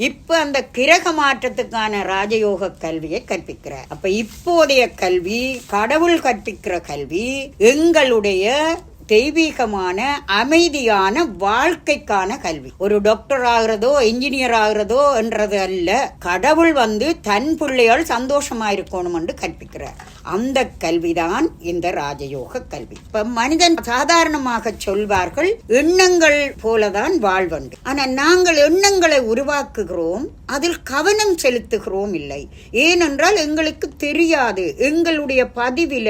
இப்ப அந்த கிரக மாற்றத்துக்கான ராஜயோக கல்வியை கற்பிக்கிறார். அப்ப இப்போதைய கல்வி, கடவுள் கற்பிக்கிற கல்வி எங்களுடைய தெய்வீகமான அமைதியான வாழ்க்கைக்கான கல்வி. ஒரு டாக்டர் ஆகிறதோ இன்ஜினியர் ஆகிறதோ என்றது அல்ல. கடவுள் வந்து தன் பிள்ளையால் சந்தோஷமாயிருக்கணும் என்று கற்பிக்கிறார். அந்த கல்விதான் இந்த ராஜயோக கல்வி. இப்ப மனிதன் சாதாரணமாக சொல்வார்கள் எண்ணங்கள் போலதான் வாழ்வண்டு. ஆனா நாங்கள் எண்ணங்களை உருவாக்குகிறோம், அதில் கவனம் செலுத்துகிறோம் இல்லை. ஏனென்றால் எங்களுக்கு தெரியாது, எங்களுடைய பதிவில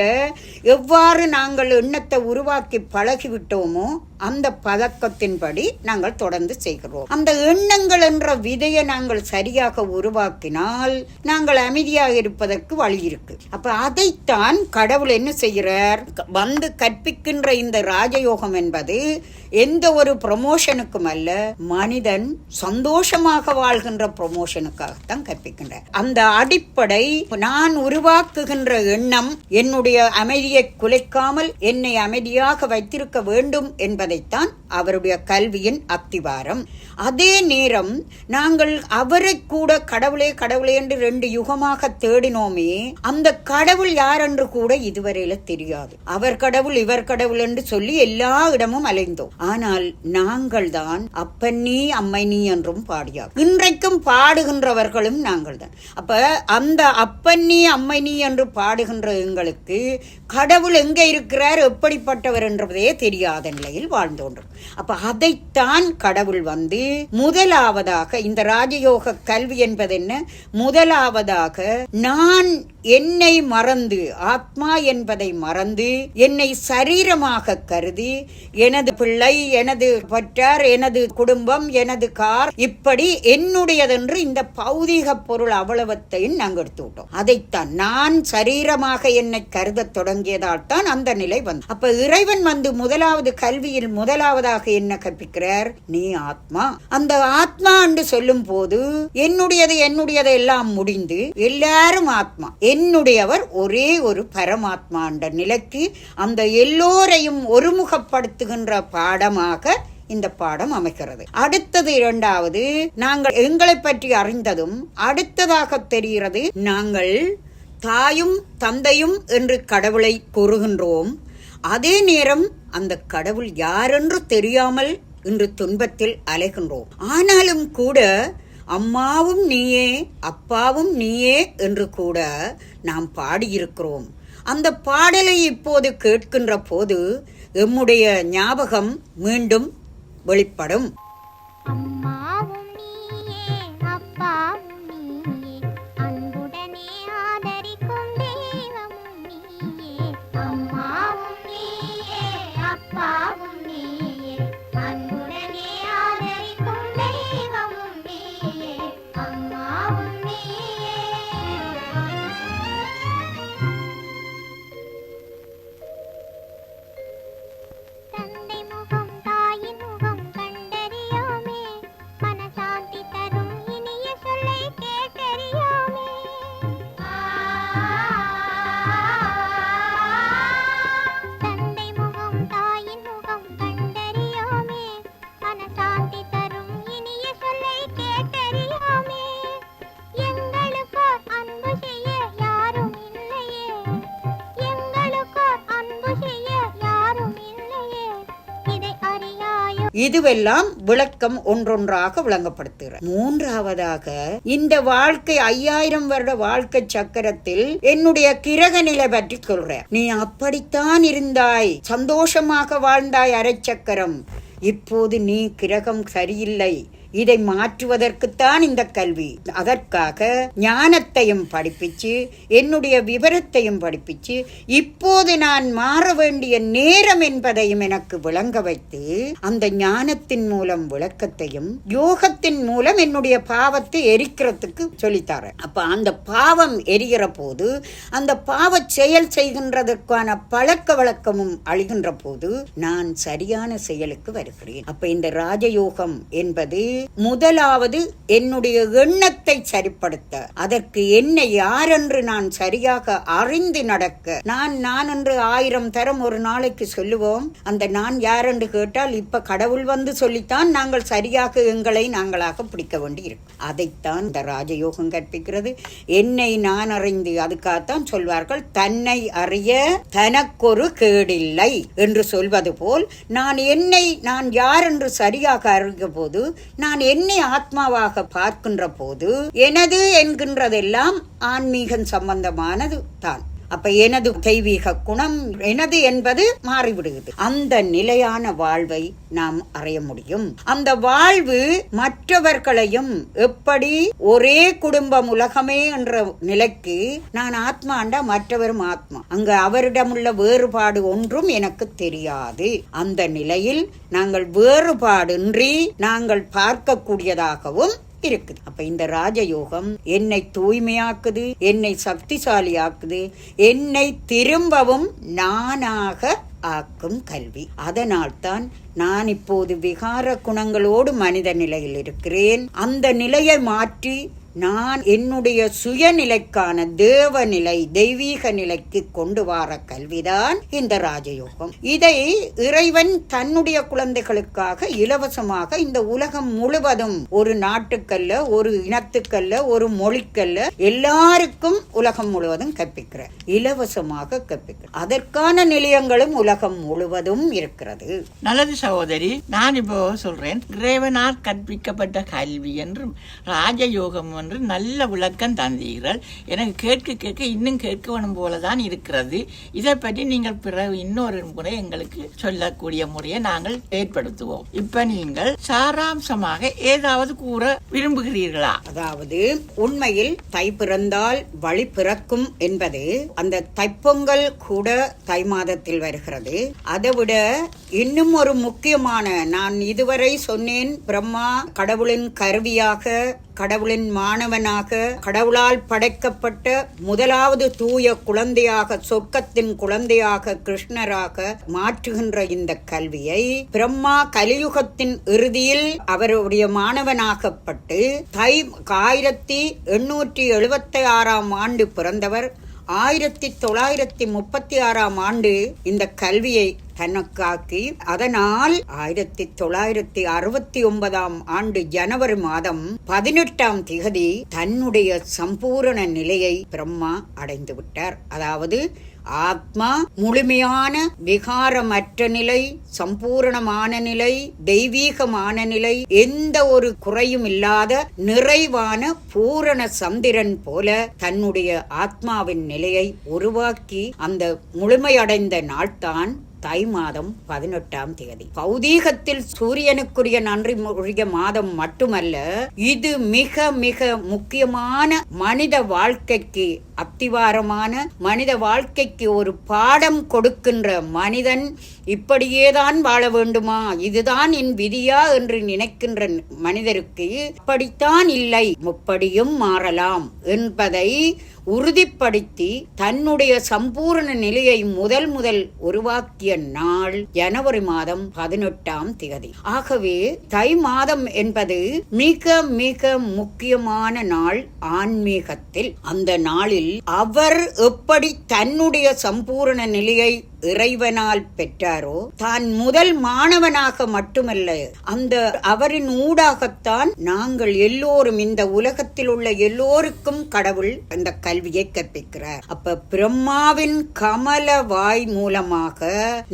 எவ்வாறு நாங்கள் எண்ணத்தை உருவாக்கி பழகிவிட்டோமோ அந்த பழக்கத்தின்படி நாங்கள் தொடர்ந்து செய்கிறோம். அந்த எண்ணங்கள் என்ற விதையை நாங்கள் சரியாக உருவாக்கினால் நாங்கள் அமைதியாக இருப்பதற்கு வழி இருக்கு. அப்ப அதைத்தான் கடவுள் என்ன செய்கிறார், வந்து கற்பிக்கின்ற இந்த ராஜயோகம் என்பது எந்த ஒரு ப்ரமோஷனுக்கும் அல்ல, மனிதன் சந்தோஷமாக வாழ்கின்ற ப்ரமோஷனுக்காகத்தான் கற்பிக்கின்றார். அந்த அடிப்படை, நான் உருவாக்குகின்ற எண்ணம் என்னுடைய அமைதியை குலைக்காமல் என்னை அமைதியாக வைத்திருக்க வேண்டும் என்பதைத்தான் அவருடைய கல்வியின் அத்திவாரம். அதே நேரம் நாங்கள் அவரை கூட கடவுளே கடவுளே என்று 2 யுகமாக தேடினோமே, அந்த கடவுள் யார் என்று கூட இதுவரையில தெரியாது. அவர் கடவுள் இவர் கடவுள் என்று சொல்லி எல்லா இடமும் அலைந்தோம். ஆனால் நாங்கள் தான் அப்பன் நீ அம்மை நீ என்றும் பாடியார். இன்றைக்கும் பாடுகின்றவர்களும் நாங்கள் தான். அப்ப அந்த அப்பன் நீ அம்மை நீ என்று பாடுகின்ற எங்களுக்கு கடவுள் எங்க இருக்கிறார், எப்படிப்பட்டவர் என்றதே தெரியாத நிலையில் வாழ்ந்தோன்றோம். அப்ப அதைத்தான் கடவுள் வந்து முதலாவதாக, இந்த ராஜயோக கல்வி என்பது என்ன, முதலாவதாக நான் என்னை மறந்து, ஆத்மா என்பதை மறந்து, என்னை சரீரமாக கருதி, எனது பிள்ளை, எனது பெற்றார், எனது குடும்பம், எனது கார், இப்படி என்னுடையதென்று இந்த பௌதீக பொருள் அவ்வளவத்தையும் நாங்கள் எடுத்து விட்டோம். அதைத்தான் நான் சரீரமாக என்னை கருத தொடங்கியதால் தான் அந்த நிலை வந்து. அப்ப இறைவன் வந்து முதலாவது கல்வியில் முதலாவதாக என்ன கற்பிக்கிறார்? நீ ஆத்மா. அந்த ஆத்மா என்று சொல்லும் போது என்னுடையது எல்லாம் முடிந்து எல்லாரும் ஆத்மா, என்னுடையவர் ஒரே ஒரு பரமாத்மா என்ற நிலைக்கு அந்த எல்லோரையும் ஒருமுகப்படுத்துகின்ற பாடமாக இந்த பாடம் அமைக்கிறது. அடுத்தது இரண்டாவது, நாங்கள் எங்களை பற்றி அறிந்ததும் அடுத்ததாக தெரிகிறது, நாங்கள் தாயும் தந்தையும் என்று கடவுளை கூறுகின்றோம். அதே நேரம் அந்த கடவுள் யாரென்று தெரியாமல் இன்று துன்பத்தில் அலைகின்றோம். ஆனாலும் கூட அம்மாவும் நீயே, அப்பாவும் நீயே என்று கூட நாம் பாடியிருக்கிறோம். அந்த பாடலை இப்போது கேட்கின்ற போது எம்முடைய ஞாபகம் மீண்டும் வெளிப்படும். அம்மாவும் நீயே, அப்பாவும் நீயே, அன்புடனே ஆதரிக்கும் தெய்வமும் நீயே. அம்மாவும் நீயே, அப்பாவும் நீயே, அன்புடனே ஆதரிக்கும் தெய்வமும் நீயே. அம்மாவும் நீயே. தந்தை முகம், தாயின் முகம் கண்டறியாமே, மனசாந்தி தரும் இனிய சொல்லை கேட்டறியாமே. தந்தை முகம், தாயின் முகம் கண்டறியாமே, மனசாந்தி தரும் இனிய சொல்லை கேட்டறியாமே. எங்களுக்கோர் அன்பு செய்ய யாரும் இல்லையே, எங்களுக்கோர் அன்பு செய்ய யாரும் இல்லையே, இதை அறியாயோ. இதுவெல்லாம் விளக்கம் ஒன்றொன்றாக விளங்கப்படுத்துகிறார். மூன்றாவதாக, இந்த வாழ்க்கை 5000 வருட வாழ்க்கை சக்கரத்தில் என்னுடைய கிரக நிலை பற்றி சொல்றார். நீ அப்படித்தான் இருந்தாய், சந்தோஷமாக வாழ்ந்தாய் அரைச்சக்கரம். இப்போது நீ கிரகம் சரியில்லை, இதை மாற்றுவதற்குத்தான் இந்த கல்வி. அதற்காக ஞானத்தையும் படிப்பிச்சு, என்னுடைய விவரத்தையும் படிப்பிச்சு, இப்போது நான் மாற வேண்டிய நேரம் என்பதையும் எனக்கு விளங்க வைத்து, அந்த ஞானத்தின் மூலம் விளக்கத்தையும் யோகத்தின் மூலம் என்னுடைய பாவத்தை எரிக்கிறதுக்கு சொல்லித்தார. அப்ப அந்த பாவம் எரிகிற போது, அந்த பாவ செயல் செய்கின்றதற்கான பழக்க வழக்கமும் அழிகின்ற போது நான் சரியான செயலுக்கு வருகிறேன். அப்ப இந்த ராஜயோகம் என்பது முதலாவது என்னுடைய எண்ணத்தை சரிப்படுத்த, அதற்கு என்னை யாரென்று நான் சரியாக அறிந்து நடக்க. நான் என்று 1000 தரம் ஒரு நாளைக்கு சொல்லுவோம். அந்த நான் யாரென்று கேட்டால் இப்ப கடவுள் வந்து சொல்லித்தான் நாங்கள் சரியாக எங்களை நாங்களாக பிடிக்க வேண்டி இருக்கு. அதைத்தான் இந்த ராஜயோகம் கற்பிக்கிறது. என்னை நான் அறிந்து, அதுக்காகத்தான் சொல்வார்கள், தன்னை அறிய தனக்கொரு கேடில்லை என்று சொல்வது போல், நான் யார் என்று சரியாக அறிய போது, நான் என்னை ஆத்மாவாக பார்க்கின்ற போது, எனது என்கின்றதெல்லாம் ஆன்மீகம் சம்பந்தமானது தான். அப்ப எனது தெய்வீக குணம், எனது என்பது மாறிவிடுகிறது. அந்த நிலையான வாழ்வை நாம் அடைய முடியும். அந்த வாழ்வு மற்றவர்களையும் எப்படி ஒரே குடும்பம் உலகமே என்ற நிலைக்கு, நான் ஆத்மாண்டா மற்றவரும் ஆத்மா, அங்க அவரிடமுள்ள வேறுபாடு ஒன்றும் எனக்கு தெரியாது. அந்த நிலையில் நாங்கள் வேறுபாடின்றி நாங்கள் பார்க்கக்கூடியதாகவும் இருக்குது. அப்ப இந்த ராஜயோகம் என்னை தூய்மையாக்குது, என்னை சக்திசாலியாக்குது, என்னை திரும்பவும் நானாக ஆக்கும் கல்வி. அதனால்தான் நான் இப்போது விகார குணங்களோடு மனித நிலையில் இருக்கிறேன். அந்த நிலையை மாற்றி நான் என்னுடைய சுயநிலைக்கான தேவநிலை, தெய்வீக நிலைக்கு கொண்டு வர கல்விதான் இந்த ராஜயோகம். இதை இறைவன் தன்னுடைய குழந்தைகளுக்காக இலவசமாக இந்த உலகம் முழுவதும், ஒரு நாட்டுக்கல்ல, ஒரு இனத்துக்கல்ல, ஒரு மொழிக்கல்ல, எல்லாருக்கும் உலகம் முழுவதும் கற்பிக்கிறார். இலவசமாக கற்பிக்கிறார். அதற்கான நிலையங்களும் உலகம் முழுவதும் இருக்கிறது. நல்லது சகோதரி, நான் இப்போ சொல்றேன், இறைவனால் கற்பிக்கப்பட்ட கல்வி என்றும் ராஜயோகம் என்று நல்ல விளக்கம் தந்தீர்கள். எனக்கு கேட்க கேட்க இன்னும் கேட்க வேணும் போலதான் இருக்கிறது. இதை பற்றி நீங்கள் பிறகு இன்னொரு முறை எங்களுக்கு சொல்லக்கூடிய முறையை நாங்கள் ஏற்படுத்துவோம். இப்ப நீங்கள் சாராம்சமாக ஏதாவது கூற விரும்புகிறீர்களா? அதாவது உண்மையில் தை பிறந்தால் வழி பிறக்கும் என்பது அந்த தைப்பொங்கல் கூட தை மாதத்தில் வருகிறது. அதைவிட இன்னும் ஒரு முக்கியமான, நான் இதுவரை சொன்னேன், பிரம்மா கடவுளின் கருவியாக, கடவுளின் மாணவனாக, கடவுளால் படைக்கப்பட்ட முதலாவது தூய குழந்தையாக, சொர்க்கத்தின் குழந்தையாக, கிருஷ்ணராக மாற்றுகின்ற இந்த கல்வியை பிரம்மா கலியுகத்தின் இறுதியில் அவருடைய மாணவனாகப்பட்டு 1876 ஆண்டு பிறந்தவர். 1936 இந்த கல்வியை தனக்காக்கி, அதனால் 1969 ஜனவரி மாதம் 18 தன்னுடைய சம்பூரண நிலையை பிரம்மா அடைந்து விட்டார். அதாவது ஆத்மா முழுமையான விகாரமற்ற நிலை, சம்பூரணமான நிலை, தெய்வீகமான நிலை, எந்த ஒரு குறையும் இல்லாத நிறைவான பூரண சந்திரன் போல தன்னுடைய ஆத்மாவின் நிலையை உருவாக்கி அந்த முழுமையடைந்த நாள்தான் தை மாதம் 18 பௌதீகத்தில் சூரியனுக்குரிய நன்றிக்குரிய மாதம் மட்டுமல்ல, இது மிக மிக முக்கியமான மனித வாழ்க்கைக்கு, அத்திவாரமான மனித வாழ்க்கைக்கு ஒரு பாடம் கொடுக்கின்ற, மனிதன் இப்படியேதான் வாழ வேண்டுமா, இதுதான் என் விதியா என்று நினைக்கின்ற மனிதருக்கு இப்படித்தான் இல்லை, முப்படியும் மாறலாம் என்பதை உறுதிப்படுத்தி தன்னுடைய சம்பூர்ண நிலையை முதல் உருவாக்கிய நாள் ஜனவரி மாதம் 18 ஆகவே தை மாதம் என்பது மிக மிக முக்கியமான நாள் ஆன்மீகத்தில். அந்த நாளில் அவர் எப்படி தன்னுடைய சம்பூர்ண நிலையை இறைவனால் பெற்றாரோ, தான் முதல் மாணவனாக மட்டுமல்ல, அந்த அவரின் ஊடாகத்தான் நாங்கள் எல்லோரும், இந்த உலகத்தில் உள்ள எல்லோருக்கும் கடவுள் அந்த கல்வியை கற்பிக்கிறார். அப்ப பிரம்மாவின் கமல வாய் மூலமாக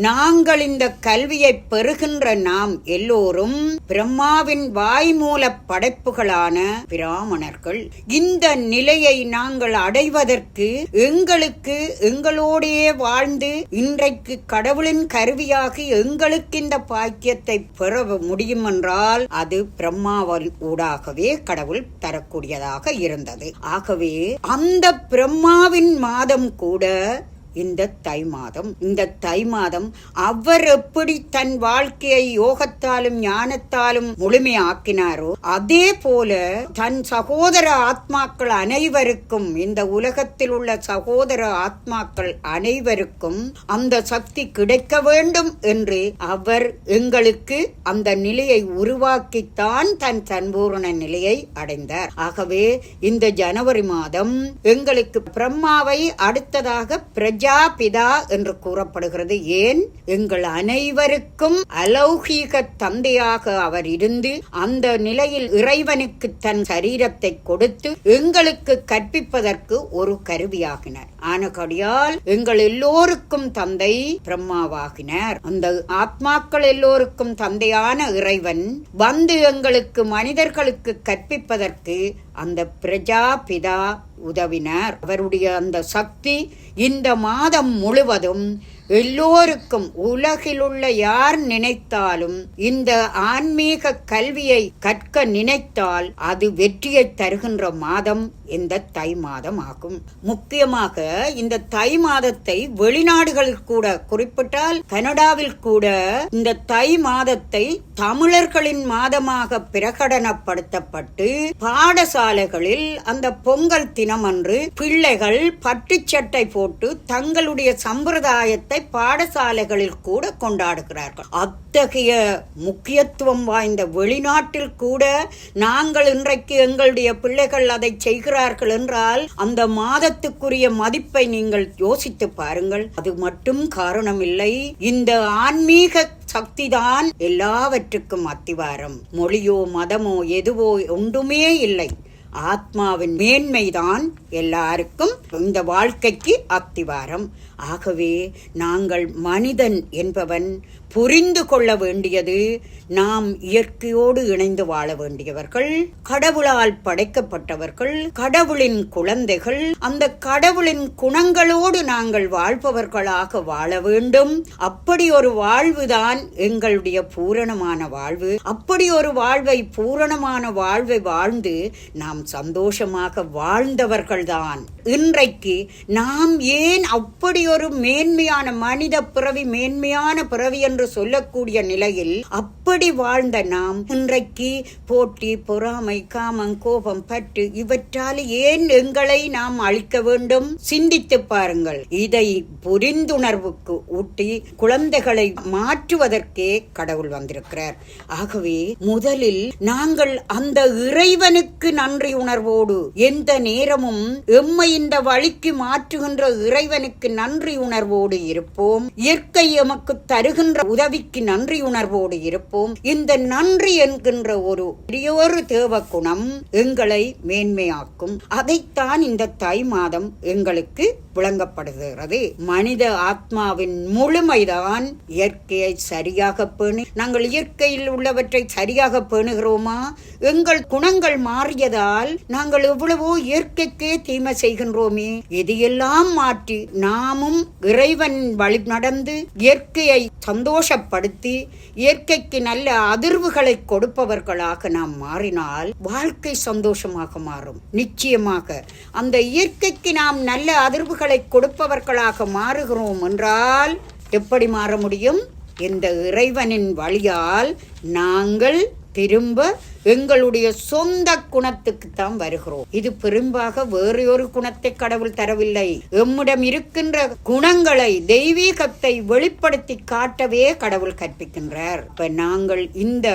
நாங்கள் இந்த கல்வியை பெறுகின்ற நாம் எல்லோரும் பிரம்மாவின் வாய் மூல படைப்புகளான பிராமணர்கள். இந்த நிலையை நாங்கள் அடைவதற்கு எங்களுக்கு, எங்களோடே வாழ்ந்து இன்றைக்கு கடவுளின் கருவியாகி எங்களுக்கு இந்த பாக்கியத்தை பெற முடியும் என்றால் அது பிரம்மாவின் ஊடாகவே கடவுள் தரக்கூடியதாக இருந்தது. ஆகவே அந்த பிரம்மாவின் மாதம் கூட இந்த தை மாதம். இந்த தை மாதம் அவர் எப்படி தன் வாழ்க்கையை யோகத்தாலும் ஞானத்தாலும் முழுமையாக்கினாரோ, அதே போல தன் சகோதர ஆத்மாக்கள் அனைவருக்கும், இந்த உலகத்தில் உள்ள சகோதர ஆத்மாக்கள் அனைவருக்கும் அந்த சக்தி கிடைக்க வேண்டும் என்று அவர் எங்களுக்கு அந்த நிலையை உருவாக்கித்தான் தன் சம்பூர்ண நிலையை அடைந்தார். ஆகவே இந்த ஜனவரி மாதம் எங்களுக்கு பிரம்மாவை அடுத்ததாக பிரஜாபிதா என்று கூறப்படுகிறது. ஏன்? எங்கள் அனைவருக்கும் அலௌகீக தந்தையாக அவர் இருந்து அந்த நிலையில் இறைவனுக்கு தன் சரீரத்தை கொடுத்து எங்களுக்கு கற்பிப்பதற்கு ஒரு கருவியாகினார். ஆனபடியால் எங்கள் எல்லோருக்கும் தந்தை பிரம்மாவாகினார். அந்த ஆத்மாக்கள் எல்லோருக்கும் தந்தையான இறைவன் வந்து எங்களுக்கு மனிதர்களுக்கு கற்பிப்பதற்கு அந்த பிரஜாபிதா உதவினார். அவருடைய அந்த சக்தி இந்த மாதம் முழுவதும் எல்லோருக்கும், உலகிலுள்ள யார் நினைத்தாலும் இந்த ஆன்மீக கல்வியை கற்க நினைத்தால் அது வெற்றியை தருகின்ற மாதம் இந்த தை மாதம் ஆகும். முக்கியமாக இந்த தை மாதத்தை வெளிநாடுகளில் கூட, குறிப்பிட்டால் கனடாவில் கூட இந்த தை மாதத்தை தமிழர்களின் மாதமாக பிரகடனப்படுத்தப்பட்டு பாடசாலைகளில் அந்த பொங்கல் தினமன்று பிள்ளைகள் பட்டுச்சட்டை போட்டு தங்களுடைய சம்பிரதாயத்தை பாடசாலைகளில் கூட கொண்டாடுகிறார்கள். அத்தகைய முக்கியத்துவம் வாய்ந்த வெளிநாட்டில் கூட நாங்கள் இன்றைக்கு எங்களுடைய பிள்ளைகள் அதை செய்கிறார்கள் என்றால் அந்த மாதத்துக்குரிய மதிப்பை நீங்கள் யோசித்து பாருங்கள். அது மட்டும் காரணமில்லை, இந்த ஆன்மீக சக்திதான் எல்லாவற்றுக்கும் அத்திவாரம். மொழியோ மதமோ எதுவோ ஒன்றுமே இல்லை. ஆத்மாவின் மேன்மைதான் எல்லாருக்கும் இந்த வாழ்க்கைக்கு அத்திவாரம். ஆகவே நாங்கள் மனிதன் என்பவன் புரிந்து கொள்ள வேண்டியது, நாம் இயற்கையோடு இணைந்து வாழ வேண்டியவர்கள், கடவுளால் படைக்கப்பட்டவர்கள், கடவுளின் குழந்தைகள். அந்த கடவுளின் குணங்களோடு நாங்கள் வாழ்பவர்களாக வாழ வேண்டும். அப்படி ஒரு வாழ்வுதான் எங்களுடைய பூரணமான வாழ்வு. அப்படி ஒரு வாழ்வை, பூரணமான வாழ்வை வாழ்ந்து நாம் சந்தோஷமாக வாழ்ந்தவர்கள்தான் இன்றைக்கு நாம் ஏன் அப்படி ஒரு மேன்மையான மனித பிறவி, மேன்மையான பிறவி என்று சொல்லக்கூடிய நிலையில் அப்படி வாழ்ந்த நாம் இன்றைக்கு போட்டி, பொறாமை, காமம், கோபம், பற்று இவற்றால் ஏன் எங்களை நாம் அழிக்க வேண்டும்? சிந்தித்து பாருங்கள். இதை புரிந்துணர்வுக்கு ஊட்டி குழந்தைகளை மாற்றுவதற்கே கடவுள் வந்திருக்கிறார். ஆகவே முதலில் நாங்கள் அந்த இறைவனுக்கு நன்றி உணர்வோடு எந்த நேரமும் எம்மை இந்த வழிக்கு மாற்றுகின்ற இறைவனுக்கு நன்றி உணர்வோடு இருப்போம். இயற்கை எமக்கு தருகின்ற உதவிக்கு நன்றி உணர்வோடு இருப்போம். இந்த நன்றி என்கின்ற ஒரு பெரியோரு தேவ குணம் எங்களை மேன்மையாக்கும். அதைத்தான் இந்த தை மாதம் எங்களுக்கு விளங்கப்படுகிறது. மனித ஆத்மாவின் முழுமைதான் இயற்கையை சரியாக பேணி, நாங்கள் இயற்கையில் உள்ளவற்றை சரியாக பேணுகிறோமா? எங்கள் குணங்கள் மாறியதால் நாங்கள் எவ்வளவோ இயற்கைக்கே தீமை செய்கின்றோமே. இதையெல்லாம் மாற்றி நாமும் இறைவன் வழி நடந்து இயற்கையை சந்தோஷப்படுத்தி இயற்கைக்கு நல்ல அதிர்வுகளை கொடுப்பவர்களாக நாம் மாறினால் வாழ்க்கை சந்தோஷமாக மாறும். நிச்சயமாக அந்த இயற்கைக்கு நாம் நல்ல அதிர்வுகளை கொடுப்பவர்களாக மாறுகிறோம் என்றால் எப்படி மாற முடியும்? இந்த இறைவனின் வழியால் நாங்கள் திரும்ப எங்களுடைய சொந்த குணத்துக்கு தான் வருகிறோம். இது பெரும்பாக வேறு ஒரு குணத்தை கடவுள் தரவில்லை. எம்மிடம் இருக்கின்ற குணங்களை, தெய்வீகத்தை வெளிப்படுத்தி காட்டவே கடவுள் கற்பிக்கின்றார். இப்ப நாங்கள் இந்த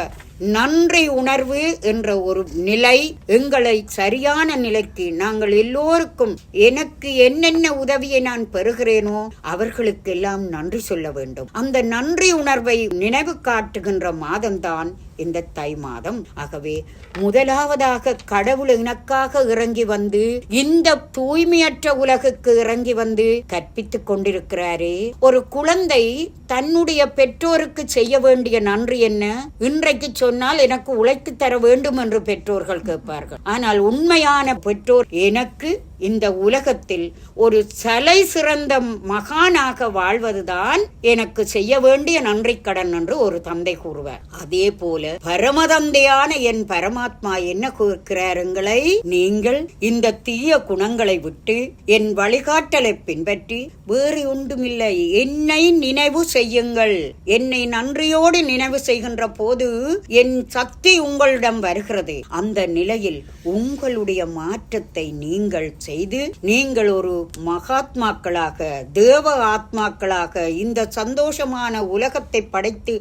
நன்றி உணர்வு என்ற ஒரு நிலை எங்களை சரியான நிலைக்கு, நாங்கள் எல்லோருக்கும் எனக்கு என்னென்ன உதவியை நான் பெறுகிறேனோ அவர்களுக்கெல்லாம் நன்றி சொல்ல வேண்டும். அந்த நன்றி உணர்வை நினைவு காட்டுகின்ற மாதம்தான் இந்த தை மாதம். ஆகவே முதலாவதாக கடவுள் எனக்காக இறங்கி வந்து இந்த தூய்மையற்ற உலகுக்கு இறங்கி வந்து கற்பித்துக் கொண்டிருக்கிறாரே. ஒரு குழந்தை தன்னுடைய பெற்றோருக்கு செய்ய வேண்டிய நன்றி என்ன? இன்றைக்கு சொன்னால் எனக்கு உழைத்து தர வேண்டும் என்று பெற்றோர்கள் கேட்பார்கள். ஆனால் உண்மையான பெற்றோர் எனக்கு இந்த உலகத்தில் ஒரு தலை சிறந்த மகானாக வாழ்வதுதான் எனக்கு செய்ய வேண்டிய நன்றி கடன் என்று ஒரு தந்தை கூறுவார். அதே போல பரமதந்தையான என் பரமாத்மா என்ன கூறுகிறாருங்களை, நீங்கள் இந்த தீய குணங்களை விட்டு என் வழிகாட்டலை பின்பற்றி வேறு ஒன்றுமில்லை, என்னை நினைவு செய்யுங்கள். என்னை நன்றியோடு நினைவு செய்கின்ற போது என் சக்தி உங்களிடம் வருகிறது. அந்த நிலையில் உங்களுடைய மாற்றத்தை நீங்கள் செய்து நீங்கள் ஒரு மகாத்மாக்களாக, தேவ ஆத்மாக்களாக இந்த சந்தோஷமான உலகத்தை படைத்து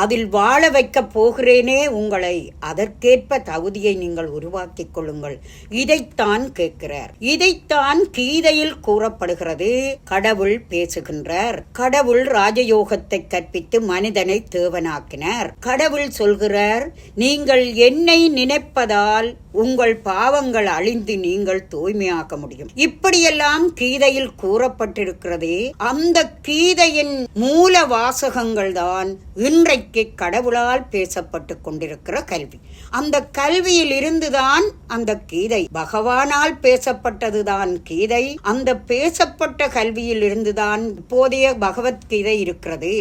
அதில் வாழ வைக்க போகிறேனே உங்களை, அதற்கேற்ப தகுதியை நீங்கள் உருவாக்கிக் கொள்ளுங்கள். இதைத்தான் கேட்கிறார். இதைத்தான் கீதையில் கூறப்படுகிறது. கடவுள் பேசுகின்றார். கடவுள் ராஜயோகத்தை கற்பித்து மனிதனை தேவனாக்கினார். கடவுள் சொல்கிறார், நீங்கள் என்னை நினைப்பதால் உங்கள் பாவங்கள் அழிந்து நீங்கள் தூய்மையாக்க முடியும். இப்படியெல்லாம் கீதையில் கூறப்பட்டிருக்கிறதே. அந்த கீதையின் மூல வாசகங்கள் தான் இன்றைக்கு கடவுளால் பேசப்பட்டு கொண்டிருக்கிற கல்வி. அந்த கல்வியில் இருந்துதான் அந்த கீதை, பகவானால் பேசப்பட்டதுதான் கீதை. அந்த பேசப்பட்ட கல்வியில் இருந்துதான் இப்போதைய பகவத்கீதை இருக்கிறது.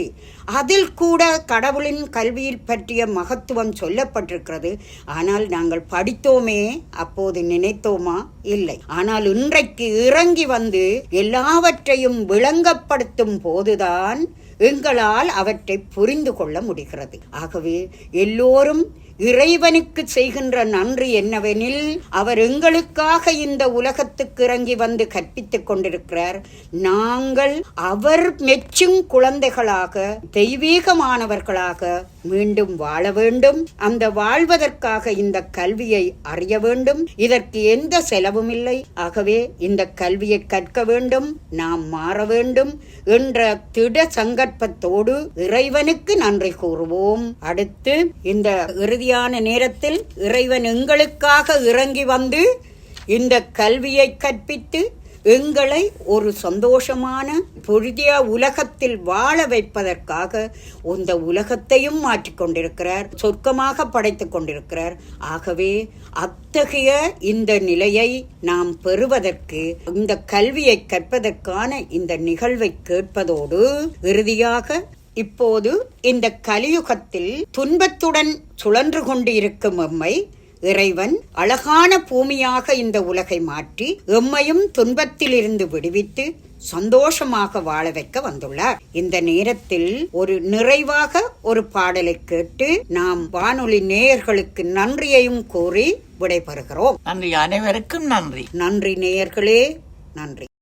அதில் கூட கடவுளின் கல்வியில் பற்றிய மகத்துவம் சொல்லப்பட்டிருக்கிறது. ஆனால் நாங்கள் படித்தோமே, அப்போது நினைத்தோமா? இல்லை. ஆனால் இன்றைக்கு இறங்கி வந்து எல்லாவற்றையும் விளங்கப்படுத்தும் போதுதான் எங்களால் அவற்றை புரிந்து கொள்ள முடிகிறது. ஆகவே எல்லோரும் இறைவனுக்கு செய்கின்ற நன்றி என்னவெனில், அவர் எங்களுக்காக இந்த உலகத்துக்கு இறங்கி வந்து கற்பித்துக் கொண்டிருக்கிறார். நாங்கள் அவர் மெச்சும் குழந்தைகளாக, தெய்வீகமானவர்களாக மீண்டும் வாழ வேண்டும். அந்த வாழ்வதற்காக இந்த கல்வியை அறிய வேண்டும். இதற்கு எந்த செலவும் இல்லை. ஆகவே இந்த கல்வியை கற்க வேண்டும், நாம் மாற வேண்டும் என்ற திட சங்கற்பத்தோடு இறைவனுக்கு நன்றி கூறுவோம். அடுத்து இந்த இறுதியான நேரத்தில் இறைவன் எங்களுக்காக இறங்கி வந்து இந்த கல்வியை கற்பித்து எங்களை ஒரு சந்தோஷமான புதிய உலகத்தில் வாழ வைப்பதற்காக இந்த உலகத்தையும் மாற்றிக்கொண்டிருக்கிறார், சொர்க்கமாக படைத்துக் கொண்டிருக்கிறார். ஆகவே அத்தகைய இந்த நிலையை நாம் பெறுவதற்கு இந்த கல்வியை கற்பதற்கான இந்த நிகழ்வை கேட்பதோடு இறுதியாக இப்போது இந்த கலியுகத்தில் துன்பத்துடன் சுழன்று கொண்டு இருக்கும் எம்மை இறைவன் அழகான பூமியாக இந்த உலகை மாற்றி எம்மையும் துன்பத்திலிருந்து விடுவித்து சந்தோஷமாக வாழ வைக்க வந்துள்ளார். இந்த நேரத்தில் ஒரு நிறைவாக ஒரு பாடலை கேட்டு நாம் வானொலி நேயர்களுக்கு நன்றியையும் கூறி விடைபெறுகிறோம். நன்றி, அனைவருக்கும் நன்றி. நன்றி நேயர்களே, நன்றி.